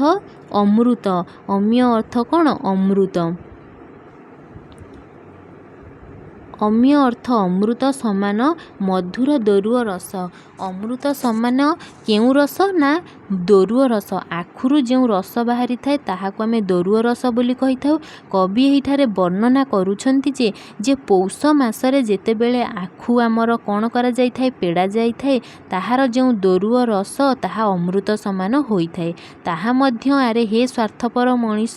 ଅମୃତ। ଅମିୟ ଅର୍ଥ କ'ଣ? ଅମୃତ। ଅମିୟ ଅର୍ଥ ଅମୃତ ସମାନ ମଧୁର ଦୋରୁଅ ରସ। ଅମୃତ ସମାନ କେଉଁ ରସ? ନା ଦୋରୁଅ ରସ। ଆଖୁରୁ ଯେଉଁ ରସ ବାହାରିଥାଏ ତାହାକୁ ଆମେ ଦୋରୁଅ ରସ ବୋଲି କହିଥାଉ। କବି ଏହିଠାରେ ବର୍ଣ୍ଣନା କରୁଛନ୍ତି ଯେ ପୌଷ ମାସରେ ଯେତେବେଳେ ଆଖୁ ଆମର କ'ଣ କରାଯାଇଥାଏ? ପେଡ଼ା ଯାଇଥାଏ, ତାହାର ଯେଉଁ ଦୋରୁଅ ରସ ତାହା ଅମୃତ ସମାନ ହୋଇଥାଏ। ତାହା ମଧ୍ୟ ଆରେ ହେ ସ୍ୱାର୍ଥପର ମଣିଷ,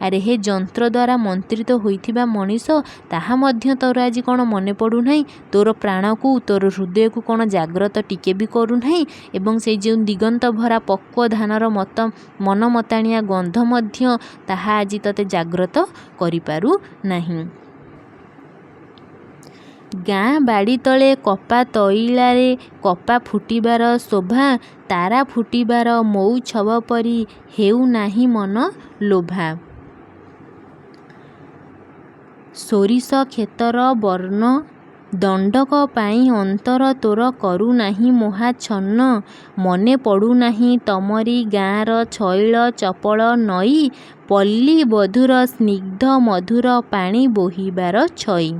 ଆରେ ହେ ଯନ୍ତ୍ର ଦ୍ୱାରା ମନ୍ତ୍ରିତ ହୋଇଥିବା ମଣିଷ, ତାହା ମଧ୍ୟ ତୋର ଆଜି କ'ଣ ମନେ ପଡ଼ୁନାହିଁ? ତୋର ପ୍ରାଣକୁ, ତୋର ହୃଦୟକୁ କ'ଣ ଜାଗ୍ରତ ଟିକେ ବି କରୁନାହିଁ? ଏବଂ ସେଇ ଯେଉଁ ଦିଗନ୍ତ ଭରା ପକ୍ୱ ଧାନର ମନ ମତାଣିଆ ଗନ୍ଧ ମଧ୍ୟ ତାହା ଆଜି ତତେ ଜାଗ୍ରତ କରିପାରୁ ନାହିଁ। ଗାଁ ବାଡ଼ି ତଳେ କପା ତଇଲାରେ କପା ଫୁଟିବାର ଶୋଭା, ତାରା ଫୁଟିବାର ମଉଛବ ପରି ହେଉ ନାହିଁ ମନ ଲୋଭା। ସୋରିଷ କ୍ଷେତର ବର୍ଣ୍ଣ, ଦଣ୍ଡକ ପାଇଁ ଅନ୍ତର ତୋର କରୁନାହିଁ ମୋହାଚ୍ଛନ୍ନ। ମନେ ପଡ଼ୁନାହିଁ ତମରି ଗାଁର ଛଇଳ ଚପଳ ନଈ, ପଲ୍ଲୀ ବଧୂର ସ୍ନିଗ୍ଧ ମଧୁର ପାଣି ବୋହିବାର ଛଇ।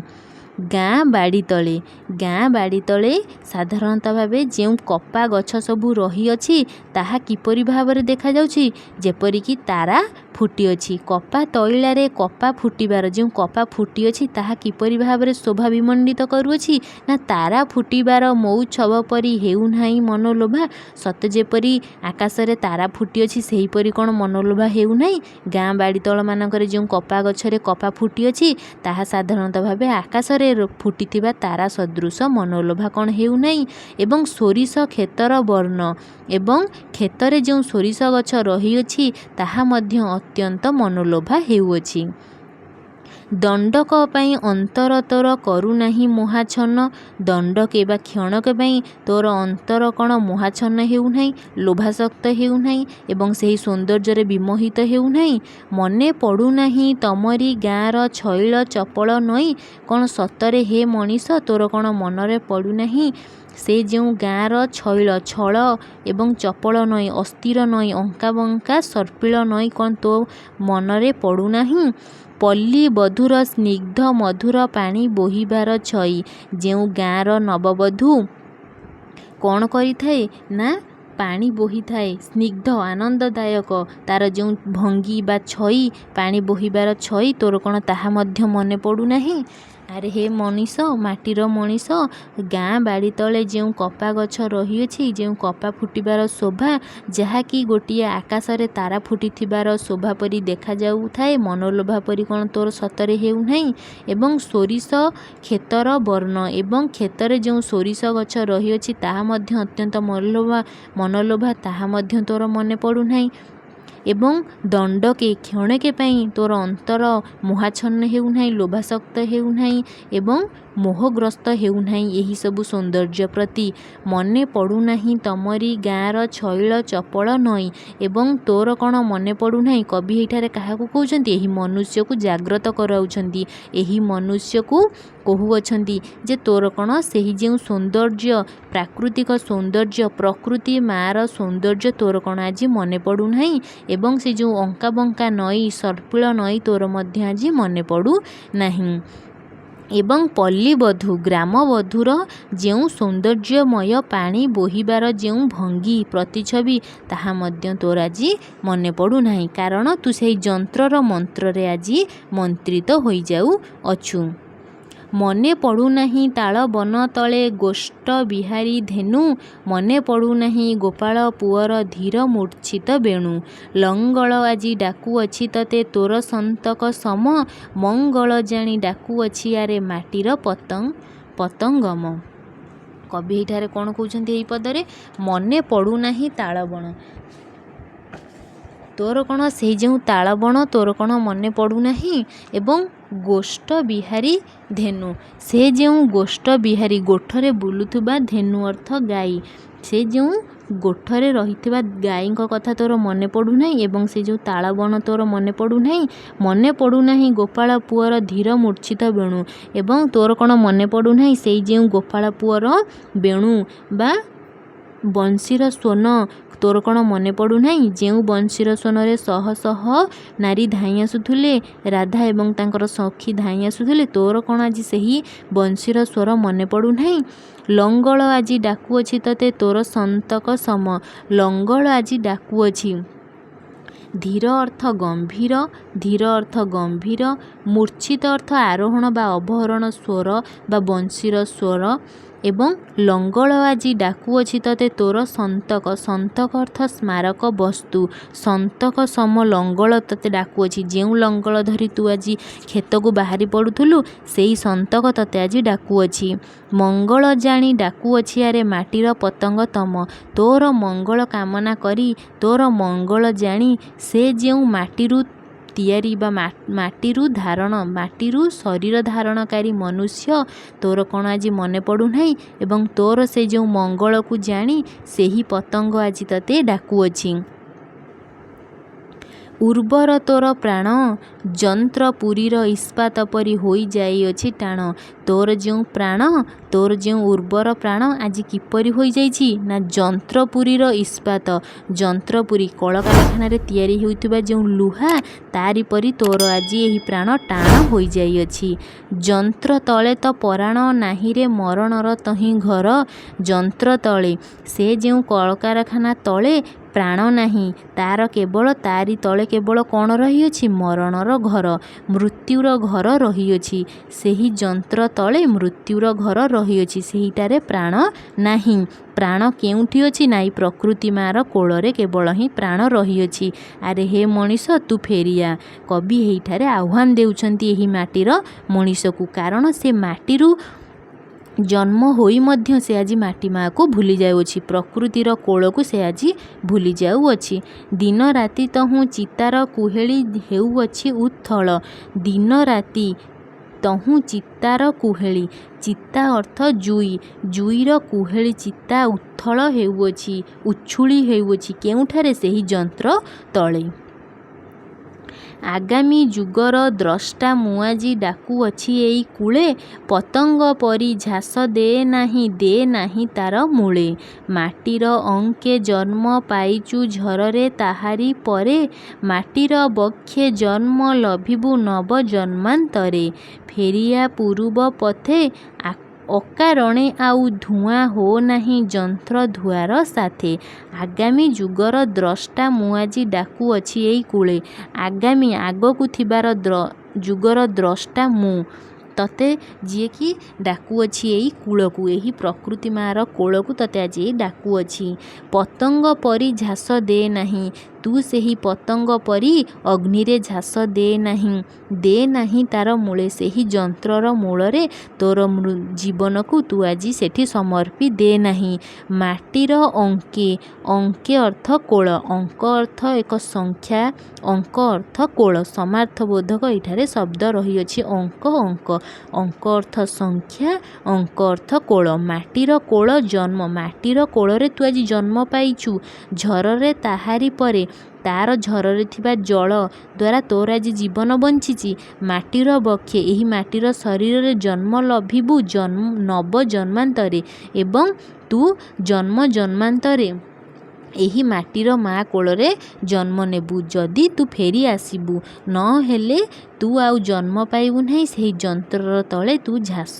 ଗାଁ ବାଡ଼ି ତଳେ, ଗାଁ ବାଡ଼ି ତଳେ ସାଧାରଣତଃ ଭାବେ ଯେଉଁ କପା ଗଛ ସବୁ ରହିଅଛି ତାହା କିପରି ଭାବରେ ଦେଖାଯାଉଛି? ଯେପରିକି ତାରା ଫୁଟିଅଛି। କପା ତଇଳାରେ କପା ଫୁଟିବାର, ଯେଉଁ କପା ଫୁଟିଅଛି ତାହା କିପରି ଭାବରେ ଶୋଭା ବିମଣ୍ଡିତ କରୁଅଛି? ନା ତାରା ଫୁଟିବାର ମଉଛବ ପରି ହେଉନାହିଁ ମନଲୋଭା। ସତେ ଯେପରି ଆକାଶରେ ତାରା ଫୁଟିଅଛି ସେହିପରି କ'ଣ ମନଲୋଭା ହେଉନାହିଁ? ଗାଁ ବାଡ଼ି ତଳମାନଙ୍କରେ ଯେଉଁ କପା ଗଛରେ କପା ଫୁଟିଅଛି ତାହା ସାଧାରଣତଃ ଭାବେ ଆକାଶରେ ଫୁଟିଥିବା ତାରା ସଦୃଶ ମନଲୋଭା କ'ଣ ହେଉନାହିଁ? ଏବଂ ସୋରିଷ କ୍ଷେତର ବର୍ଣ୍ଣ, ଏବଂ କ୍ଷେତରେ ଯେଉଁ ସୋରିଷ ଗଛ ରହିଅଛି ତାହା ମଧ୍ୟ ଅତ୍ୟନ୍ତ ମନଲୋଭା ହେଉଅଛି। ଦଣ୍ଡକ ପାଇଁ ଅନ୍ତର ତୋର କରୁନାହିଁ ମୋହାଚ୍ଛନ୍ନ। ଦଣ୍ଡକେ ବା କ୍ଷଣକେ ପାଇଁ ତୋର ଅନ୍ତର କ'ଣ ମୋହାଚ୍ଛନ୍ନ ହେଉନାହିଁ, ଲୋଭାସକ୍ତ ହେଉନାହିଁ ଏବଂ ସେହି ସୌନ୍ଦର୍ଯ୍ୟରେ ବିମୋହିତ ହେଉନାହିଁ? ମନେ ପଡ଼ୁନାହିଁ ତମରି ଗାଁର ଛଇଳ ଚପଳ ନଈ। କ'ଣ ସତରେ ହେ ମଣିଷ, ତୋର କ'ଣ ମନରେ ପଡ଼ୁନାହିଁ ସେ ଯେଉଁ ଗାଁର ଛଇଳ, ଛଳ ଏବଂ ଚପଳ ନଈ, ଅସ୍ଥିର ନଈ, ଅଙ୍କା ବଙ୍କା ସର୍ପିଳ ନଈ କ'ଣ ତୋ ମନରେ ପଡ଼ୁନାହିଁ? ପଲ୍ଲୀ ବଧୂର ସ୍ନିଗ୍ଧ ମଧୁର ପାଣି ବୋହିବାର ଛଇ। ଯେଉଁ ଗାଁର ନବବଧୂ କ'ଣ କରିଥାଏ? ନା ପାଣି ବୋହିଥାଏ ସ୍ନିଗ୍ଧ ଆନନ୍ଦଦାୟକ ତାର ଯେଉଁ ଭଙ୍ଗୀ ବା ଛଇ ପାଣି ବୋହିବାର ଛଇ ତୋର କ'ଣ ତାହା ମଧ୍ୟ ମନେ ପଡ଼ୁନାହିଁ? ଆରେ ହେ ମଣିଷ, ମାଟିର ମଣିଷ, ଗାଁ ବାଡ଼ି ତଳେ ଯେଉଁ କପା ଗଛ ରହିଅଛି, ଯେଉଁ କପା ଫୁଟିବାର ଶୋଭା, ଯାହାକି ଗୋଟିଏ ଆକାଶରେ ତାରା ଫୁଟିଥିବାର ଶୋଭା ପରି ଦେଖାଯାଉଥାଏ, ମନଲୋଭା ପରି କ'ଣ ତୋର ସତରେ ହେଉନାହିଁ? ଏବଂ ସୋରିଷ କ୍ଷେତର ବର୍ଣ୍ଣ ଏବଂ କ୍ଷେତରେ ଯେଉଁ ସୋରିଷ ଗଛ ରହିଅଛି ତାହା ମଧ୍ୟ ଅତ୍ୟନ୍ତ ମନଲୋଭା, ତାହା ମଧ୍ୟ ତୋର ମନେ ପଡ଼ୁନାହିଁ? ଏବଂ ଦଣ୍ଡକେ କ୍ଷଣକେ ପାଇଁ ତୋର ଅନ୍ତର ମୋହାଚ୍ଛନ୍ନ ହେଉନାହିଁ, ଲୋଭାସକ୍ତ ହେଉନାହିଁ ଏବଂ ମୋହଗ୍ରସ୍ତ ହେଉନାହିଁ ଏହିସବୁ ସୌନ୍ଦର୍ଯ୍ୟ ପ୍ରତି? ମନେ ପଡ଼ୁନାହିଁ ତମରି ଗାଁର ଛଇଳ ଚପଳ ନଈ ଏବଂ ତୋର କ'ଣ ମନେ ପଡ଼ୁନାହିଁ? କବି ଏଠାରେ କାହାକୁ କହୁଛନ୍ତି? ଏହି ମନୁଷ୍ୟକୁ ଜାଗ୍ରତ କରାଉଛନ୍ତି। ଏହି ମନୁଷ୍ୟକୁ କହୁଅଛନ୍ତି ଯେ ତୋର କ'ଣ ସେହି ଯେଉଁ ସୌନ୍ଦର୍ଯ୍ୟ, ପ୍ରାକୃତିକ ସୌନ୍ଦର୍ଯ୍ୟ, ପ୍ରକୃତି ମାଆର ସୌନ୍ଦର୍ଯ୍ୟ ତୋର କ'ଣ ଆଜି ମନେ ପଡ଼ୁନାହିଁ? ଏବଂ ସେ ଯେଉଁ ଅଙ୍କା ବଙ୍କା ନଈ, ସର୍ପିଳ ନଈ ତୋର ମଧ୍ୟ ଆଜି ମନେ ପଡ଼ୁନାହିଁ? ଏବଂ ପଲ୍ଲୀବଧୂ, ଗ୍ରାମବଧୂର ଯେଉଁ ସୌନ୍ଦର୍ଯ୍ୟମୟ ପାଣି ବୋହିବାର ଯେଉଁ ଭଙ୍ଗୀ, ପ୍ରତିଛବି ତାହା ମଧ୍ୟ ତୋର ଆଜି ମନେ ପଡ଼ୁନାହିଁ। କାରଣ ତୁ ସେହି ଯନ୍ତ୍ରର ମନ୍ତ୍ରରେ ଆଜି ମନ୍ତ୍ରିତ ହୋଇଯାଉଅଛୁ। ମନେ ପଡ଼ୁନାହିଁ ତାଳ ବନ ତଳେ ଗୋଷ୍ଠ ବିହାରୀ ଧେନୁ, ମନେ ପଡ଼ୁନାହିଁ ଗୋପାଳ ପୁଅର ଧୀର ମୂର୍ଚ୍ଛିତ ବେଣୁ। ଲଙ୍ଗଳ ଆଜି ଡାକୁଅଛି ତତେ ତୋର ସନ୍ତକ ସମ, ମଙ୍ଗଳ ଜାଣି ଡାକୁଅଛି ଆରେ ମାଟିର ପତଙ୍ଗମ। କବି ଏଠାରେ କ'ଣ କହୁଛନ୍ତି ଏହି ପଦରେ? ମନେ ପଡ଼ୁନାହିଁ ତାଳବଣ, ତୋର କ'ଣ ସେହି ଯେଉଁ ତାଳବଣ ତୋର କ'ଣ ମନେ ପଡ଼ୁନାହିଁ? ଏବଂ ଗୋଷ୍ଠ ବିହାରୀ ଧେନୁ, ସେ ଯେଉଁ ଗୋଷ୍ଠ ବିହାରୀ, ଗୋଠରେ ବୁଲୁଥିବା, ଧେନୁ ଅର୍ଥ ଗାଈ, ସେ ଯେଉଁ ଗୋଠରେ ରହିଥିବା ଗାଈଙ୍କ କଥା ତୋର ମନେ ପଡ଼ୁନାହିଁ? ଏବଂ ସେ ଯେଉଁ ତାଳବଣ ତୋର ମନେ ପଡ଼ୁନାହିଁ? ମନେ ପଡ଼ୁନାହିଁ ଗୋପାଳ ପୁଅର ଧୀର ମୂର୍ଚ୍ଛିତ ବେଣୁ ଏବଂ ତୋର କ'ଣ ମନେ ପଡ଼ୁନାହିଁ ସେଇ ଯେଉଁ ଗୋପାଳ ପୁଅର ବେଣୁ ବା ବଂଶୀର ସ୍ୱନ ତୋର କ'ଣ ମନେ ପଡ଼ୁନାହିଁ? ଯେଉଁ ବଂଶୀର ସ୍ୱନରେ ଶହ ଶହ ନାରୀ ଧାଇଁ ଆସୁଥିଲେ, ରାଧା ଏବଂ ତାଙ୍କର ସଖୀ ଧାଇଁ ଆସୁଥିଲେ, ତୋର କ'ଣ ଆଜି ସେହି ବଂଶୀର ସ୍ୱର ମନେ ପଡ଼ୁନାହିଁ? ଲଙ୍ଗଳ ଆଜି ଡାକୁଅଛି ତତେ ତୋର ସନ୍ତକ ସମ, ଲଙ୍ଗଳ ଆଜି ଡାକୁଅଛି। ଧୀର ଅର୍ଥ ଗମ୍ଭୀର, ଧୀର ଅର୍ଥ ଗମ୍ଭୀର, ମୂର୍ଚ୍ଛିତ ଅର୍ଥ ଆରୋହଣ ବା ଅବରୋହଣ ସ୍ୱର ବା ବଂଶୀର ସ୍ୱର ଏବଂ ଲଙ୍ଗଳ ଆଜି ଡାକୁଅଛି ତତେ ତୋର ସନ୍ତକ, ସନ୍ତକ ଅର୍ଥ ସ୍ମାରକ ବସ୍ତୁ, ସନ୍ତକ ସମ ଲଙ୍ଗଳ ତତେ ଡାକୁଅଛି। ଯେଉଁ ଲଙ୍ଗଳ ଧରି ତୁ ଆଜି କ୍ଷେତକୁ ବାହାରି ପଡ଼ୁଥିଲୁ ସେଇ ସନ୍ତକ ତତେ ଆଜି ଡାକୁଅଛି। ମଙ୍ଗଳ ଜାଣି ଡାକୁଅଛି ଆରେ ମାଟିର ପତଙ୍ଗ ତମ, ତୋର ମଙ୍ଗଳ କାମନା କରି, ତୋର ମଙ୍ଗଳ ଜାଣି ସେ ଯେଉଁ ମାଟିରୁ ତିଆରି ବା ମାଟିରୁ ଶରୀର ଧାରଣକାରୀ ମନୁଷ୍ୟ ତୋର କ'ଣ ଆଜି ମନେ ପଡ଼ୁନାହିଁ? ଏବଂ ତୋର ସେ ଯେଉଁ ମଙ୍ଗଳକୁ ଜାଣି ସେହି ପତଙ୍ଗ ଆଜି ତତେ ଡାକୁଅଛି। ଉର୍ବର ତୋର ପ୍ରାଣ, ଯନ୍ତ୍ର ପୁରୀର ଇସ୍ପାତ ପରି ହୋଇଯାଇଅଛି ଟାଣ। ତୋର ଯେଉଁ ପ୍ରାଣ, ତୋର ଯେଉଁ ଉର୍ବର ପ୍ରାଣ ଆଜି କିପରି ହୋଇଯାଇଛି? ନା ଯନ୍ତ୍ରପୁରୀର ଇସ୍ପାତ, ଯନ୍ତ୍ରପୁରୀ କଳକାରଖାନାରେ ତିଆରି ହେଉଥିବା ଯେଉଁ ଲୁହା ତାରି ପରି ତୋର ଆଜି ଏହି ପ୍ରାଣ ଟାଣ ହୋଇଯାଇଅଛି। ଯନ୍ତ୍ର ତଳେ ତ ପରାଣ ନାହିଁରେ ମରଣର ତହିଁ ଘର, ଯନ୍ତ୍ର ତଳେ, ସେ ଯେଉଁ କଳକାରଖାନା ତଳେ ପ୍ରାଣ ନାହିଁ, ତାର କେବଳ ତାରି ତଳେ କେବଳ କ'ଣ ରହିଅଛି? ମରଣର ଘର, ମୃତ୍ୟୁର ଘର ରହିଅଛି। ସେହି ଯନ୍ତ୍ର ତଳେ ମୃତ୍ୟୁର ଘର ରହିଅଛି, ସେହିଟାରେ ପ୍ରାଣ ନାହିଁ। ପ୍ରାଣ କେଉଁଠି ଅଛି? ନାଇଁ ପ୍ରକୃତି ମାଆର କୋଳରେ କେବଳ ହିଁ ପ୍ରାଣ ରହିଅଛି। ଆରେ ହେ ମଣିଷ, ତୁ ଫେରିଆ। କବି ଏହିଠାରେ ଆହ୍ୱାନ ଦେଉଛନ୍ତି ଏହି ମାଟିର ମଣିଷକୁ, କାରଣ ସେ ମାଟିରୁ ଜନ୍ମ ହୋଇ ମଧ୍ୟ ସେ ଆଜି ମାଟି ମାଆକୁ ଭୁଲି ଯାଉଅଛି, ପ୍ରକୃତିର କୋଳକୁ ସେ ଆଜି ଭୁଲି ଯାଉଅଛି। ଦିନ ରାତି ତହୁଁ ଚିତାର କୁହେଳି ହେଉଅଛି ଉତ୍ଥଳ, ଦିନ ରାତି ତହୁଁ ଚିତାର କୁହେଳି, ଚିତା ଅର୍ଥ ଜୁଇ, ଜୁଇର କୁହେଳି ଚିତା ଉତ୍ଥଳ ହେଉଅଛି, ଉଛୁଳି ହେଉଅଛି। କେଉଁଠାରେ? ସେହି ଯନ୍ତ୍ର ତଳେ। ଆଗାମୀ ଯୁଗର ଦ୍ରଷ୍ଟା ମୁଁ ଆଜି ଡାକୁଅଛି ଏଇ କୂଳେ, ପତଙ୍ଗ ପରି ଝାସ ଦେ ନାହିଁ ତାର ମୂଳେ। ମାଟିର ଅଙ୍କେ ଜନ୍ମ ପାଇଛୁ ଝରରେ ତାହାରି ପରେ, ମାଟିର ବକ୍ଷେ ଜନ୍ମ ଲଭିବୁ ନବ ଜନ୍ମାନ୍ତରେ। ଫେରିଆ ପୂରୁବ ପଥେ ଅକାରଣେ ଆଉ ଧୂଆଁ ହୋ ନାହିଁ ଯନ୍ତ୍ର ଧୁଆର ସାଥେ। ଆଗାମୀ ଯୁଗର ଦ୍ରଷ୍ଟା ମୁଁ ଆଜି ଡାକୁଅଛି ଏଇ କୂଳେ। ଆଗାମୀ ଆଗକୁ ଥିବାର ଯୁଗର ଦ୍ରଷ୍ଟା ମୁଁ ତତେ ଯିଏକି ଡାକୁଅଛି ଏଇ କୂଳକୁ, ଏହି ପ୍ରକୃତି ମାଆର କୋଳକୁ ତତେ ଆଜି ଡାକୁଅଛି। ପତଙ୍ଗ ପରି ଝାସ ଦେ ନାହିଁ, ତୁ ସେହି ପତଙ୍ଗ ପରି ଅଗ୍ନିରେ ଝାସ ଦେ ନାହିଁ ତାର ମୂଳେ, ସେହି ଯନ୍ତ୍ରର ମୂଳରେ ତୋର ଜୀବନକୁ ତୁ ଆଜି ସେଠି ସମର୍ପି ଦେ ନାହିଁ। ମାଟିର ଅଙ୍କେ, ଅଙ୍କେ ଅର୍ଥ କୋଳ, ଅଙ୍କ ଅର୍ଥ ଏକ ସଂଖ୍ୟା, ଅଙ୍କ ଅର୍ଥ କୋଳ, ସମାର୍ଥବୋଧକ ଏଠାରେ ଶବ୍ଦ ରହିଅଛି ଅଙ୍କ ଅଙ୍କ ଅର୍ଥ ସଂଖ୍ୟା, ଅଙ୍କ ଅର୍ଥ କୋଳ। ମାଟିର କୋଳ ଜନ୍ମ, ମାଟିର କୋଳରେ ତୁ ଆଜି ଜନ୍ମ ପାଇଛୁ। ଝରରେ ତାହାରି ପରେ ତାର ଝରରେ ଥିବା ଜଳ ଦ୍ୱାରା ତୋର ଆଜି ଜୀବନ ବଞ୍ଚିଛି। ମାଟିର ବକ୍ଷେ, ଏହି ମାଟିର ଶରୀରରେ ଜନ୍ମ ଲଭିବୁ ନବ ଜନ୍ମାନ୍ତରେ, ଏବଂ ତୁ ଜନ୍ମ ଜନ୍ମାନ୍ତରେ ଏହି ମାଟିର ମା କୋଳରେ ଜନ୍ମ ନେବୁ ଯଦି ତୁ ଫେରି ଆସିବୁ, ନହେଲେ ତୁ ଆଉ ଜନ୍ମ ପାଇବୁ ନାହିଁ। ସେହି ଯନ୍ତ୍ରର ତଳେ ତୁ ଝାସ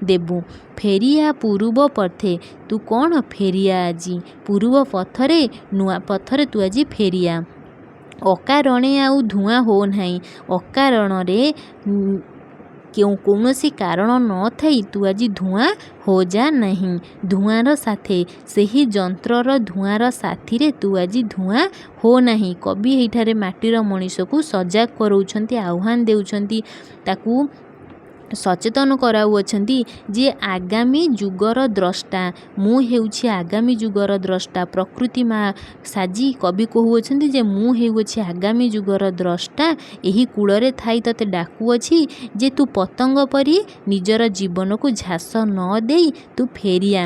ଦେବୁ। ଫେରିଆ ପୂର୍ବ ପଥେ, ତୁ କ'ଣ ଫେରିଆ ଆଜି ପୂର୍ବ ପଥରେ, ନୂଆ ପଥରେ ତୁ ଆଜି ଫେରିଆ। ଅକାରଣେ ଆଉ ଧୂଆଁ ହୋ ନାହିଁ, ଅକାରଣରେ କୌଣସି କାରଣ ନଥାଇ ତୁ ଆଜି ଧୂଆଁ ହୋଯା ନାହିଁ। ଧୂଆଁର ସାଥେ, ସେହି ଯନ୍ତ୍ରର ଧୂଆଁର ସାଥିରେ ତୁ ଆଜି ଧୂଆଁ ହୋ ନାହିଁ। କବି ଏହିଠାରେ ମାଟିର ମଣିଷକୁ ସଜାଗ କରାଉଛନ୍ତି, ଆହ୍ୱାନ ଦେଉଛନ୍ତି, ତାକୁ ସଚେତନ କରାଉଅଛନ୍ତି ଯେ ଆଗାମୀ ଯୁଗର ଦ୍ରଷ୍ଟା, ମୁଁ ହେଉଛି ଆଗାମୀ ଯୁଗର ଦ୍ରଷ୍ଟା। ପ୍ରକୃତି ମା ସାଜି କବି କହୁଅଛନ୍ତି ଯେ ମୁଁ ହେଉଅଛି ଆଗାମୀ ଯୁଗର ଦ୍ରଷ୍ଟା, ଏହି କୂଳରେ ଥାଇ ତତେ ଡାକୁଅଛି ଯେ ତୁ ପତଙ୍ଗ ପରି ନିଜର ଜୀବନକୁ ଝାସ ନ ଦେଇ ତୁ ଫେରିଆ।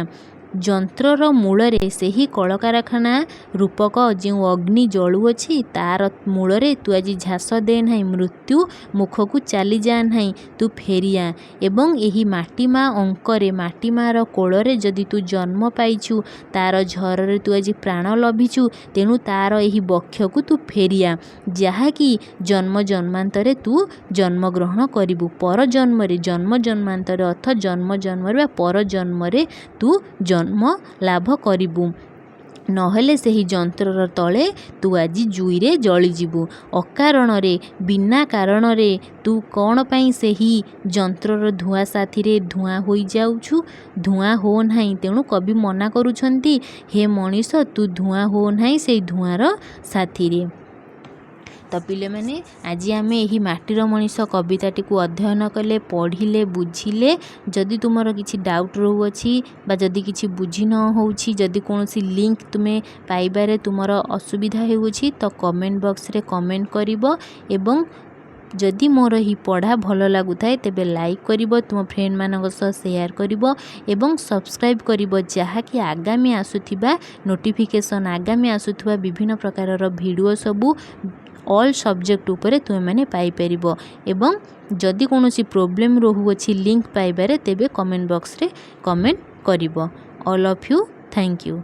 ଯନ୍ତ୍ରର ମୂଳରେ, ସେହି କଳକାରଖାନା ରୂପକ ଯେଉଁ ଅଗ୍ନି ଜଳୁଅଛି ତାର ମୂଳରେ ତୁ ଆଜି ଝାସ ଦେ ନାହିଁ, ମୃତ୍ୟୁ ମୁଖକୁ ଚାଲିଯା ନାହିଁ, ତୁ ଫେରିଆ। ଏବଂ ଏହି ମାଟି ମା ଅଙ୍କରେ, ମାଟି ମାର କୋଳରେ ଯଦି ତୁ ଜନ୍ମ ପାଇଛୁ, ତାର ଝରରେ ତୁ ଆଜି ପ୍ରାଣ ଲଭିଛୁ, ତେଣୁ ତାର ଏହି ବକ୍ଷକୁ ତୁ ଫେରିଆ, ଯାହାକି ଜନ୍ମ ଜନ୍ମାନ୍ତରେ ତୁ ଜନ୍ମଗ୍ରହଣ କରିବୁ। ପରଜନ୍ମରେ, ଜନ୍ମ ଜନ୍ମାନ୍ତରେ ଅର୍ଥ ଜନ୍ମ ଜନ୍ମରେ ବା ପରଜନ୍ମରେ ତୁ ଜନ୍ମ ଲାଭ କରିବୁ, ନହେଲେ ସେହି ଯନ୍ତ୍ରର ତଳେ ତୁ ଆଜି ଜୁଇରେ ଜଳିଯିବୁ। ଅକାରଣରେ, ବିନା କାରଣରେ ତୁ କ'ଣ ପାଇଁ ସେହି ଯନ୍ତ୍ରର ଧୂଆଁ ସାଥିରେ ଧୂଆଁ ହୋଇଯାଉଛୁ? ଧୂଆଁ ହୋ ନାହିଁ। ତେଣୁ କବି ମନା କରୁଛନ୍ତି, ହେ ମଣିଷ ତୁ ଧୂଆଁ ହୋ ନାହିଁ ସେଇ ଧୂଆଁର ସାଥିରେ। ତ ପିଲାମାନେ, ଆଜି ଆମେ ଏହି ମାଟିର ମଣିଷ କବିତାଟିକୁ ଅଧ୍ୟୟନ କଲେ, ପଢ଼ିଲେ, ବୁଝିଲେ। ଯଦି ତୁମର କିଛି ଡାଉଟ୍ ରହୁଅଛି ବା ଯଦି କିଛି ବୁଝି ନ ହେଉଛି, ଯଦି କୌଣସି ଲିଙ୍କ ତୁମେ ପାଇବାରେ ତୁମର ଅସୁବିଧା ହେଉଅଛି, ତ କମେଣ୍ଟ ବକ୍ସରେ କମେଣ୍ଟ କରିବ। ଏବଂ ଯଦି ମୋର ଏହି ପଢ଼ା ଭଲ ଲାଗୁଥାଏ ତେବେ ଲାଇକ୍ କରିବ, ତୁମ ଫ୍ରେଣ୍ଡମାନଙ୍କ ସହ ସେୟାର କରିବ ଏବଂ ସବସ୍କ୍ରାଇବ୍ କରିବ, ଯାହାକି ଆଗାମୀ ଆସୁଥିବା ନୋଟିଫିକେସନ୍, ଆଗାମୀ ଆସୁଥିବା ବିଭିନ୍ନ ପ୍ରକାରର ଭିଡ଼ିଓ ସବୁ ଅଲ୍ ସବଜେକ୍ଟ ଉପରେ ତୁମେମାନେ ପାଇପାରିବ। ଏବଂ ଯଦି କୌଣସି ପ୍ରୋବ୍ଲେମ୍ ରହୁଅଛି ଲିଙ୍କ ପାଇବାରେ, ତେବେ କମେଣ୍ଟ ବକ୍ସରେ କମେଣ୍ଟ କରିବ। All of you thank you.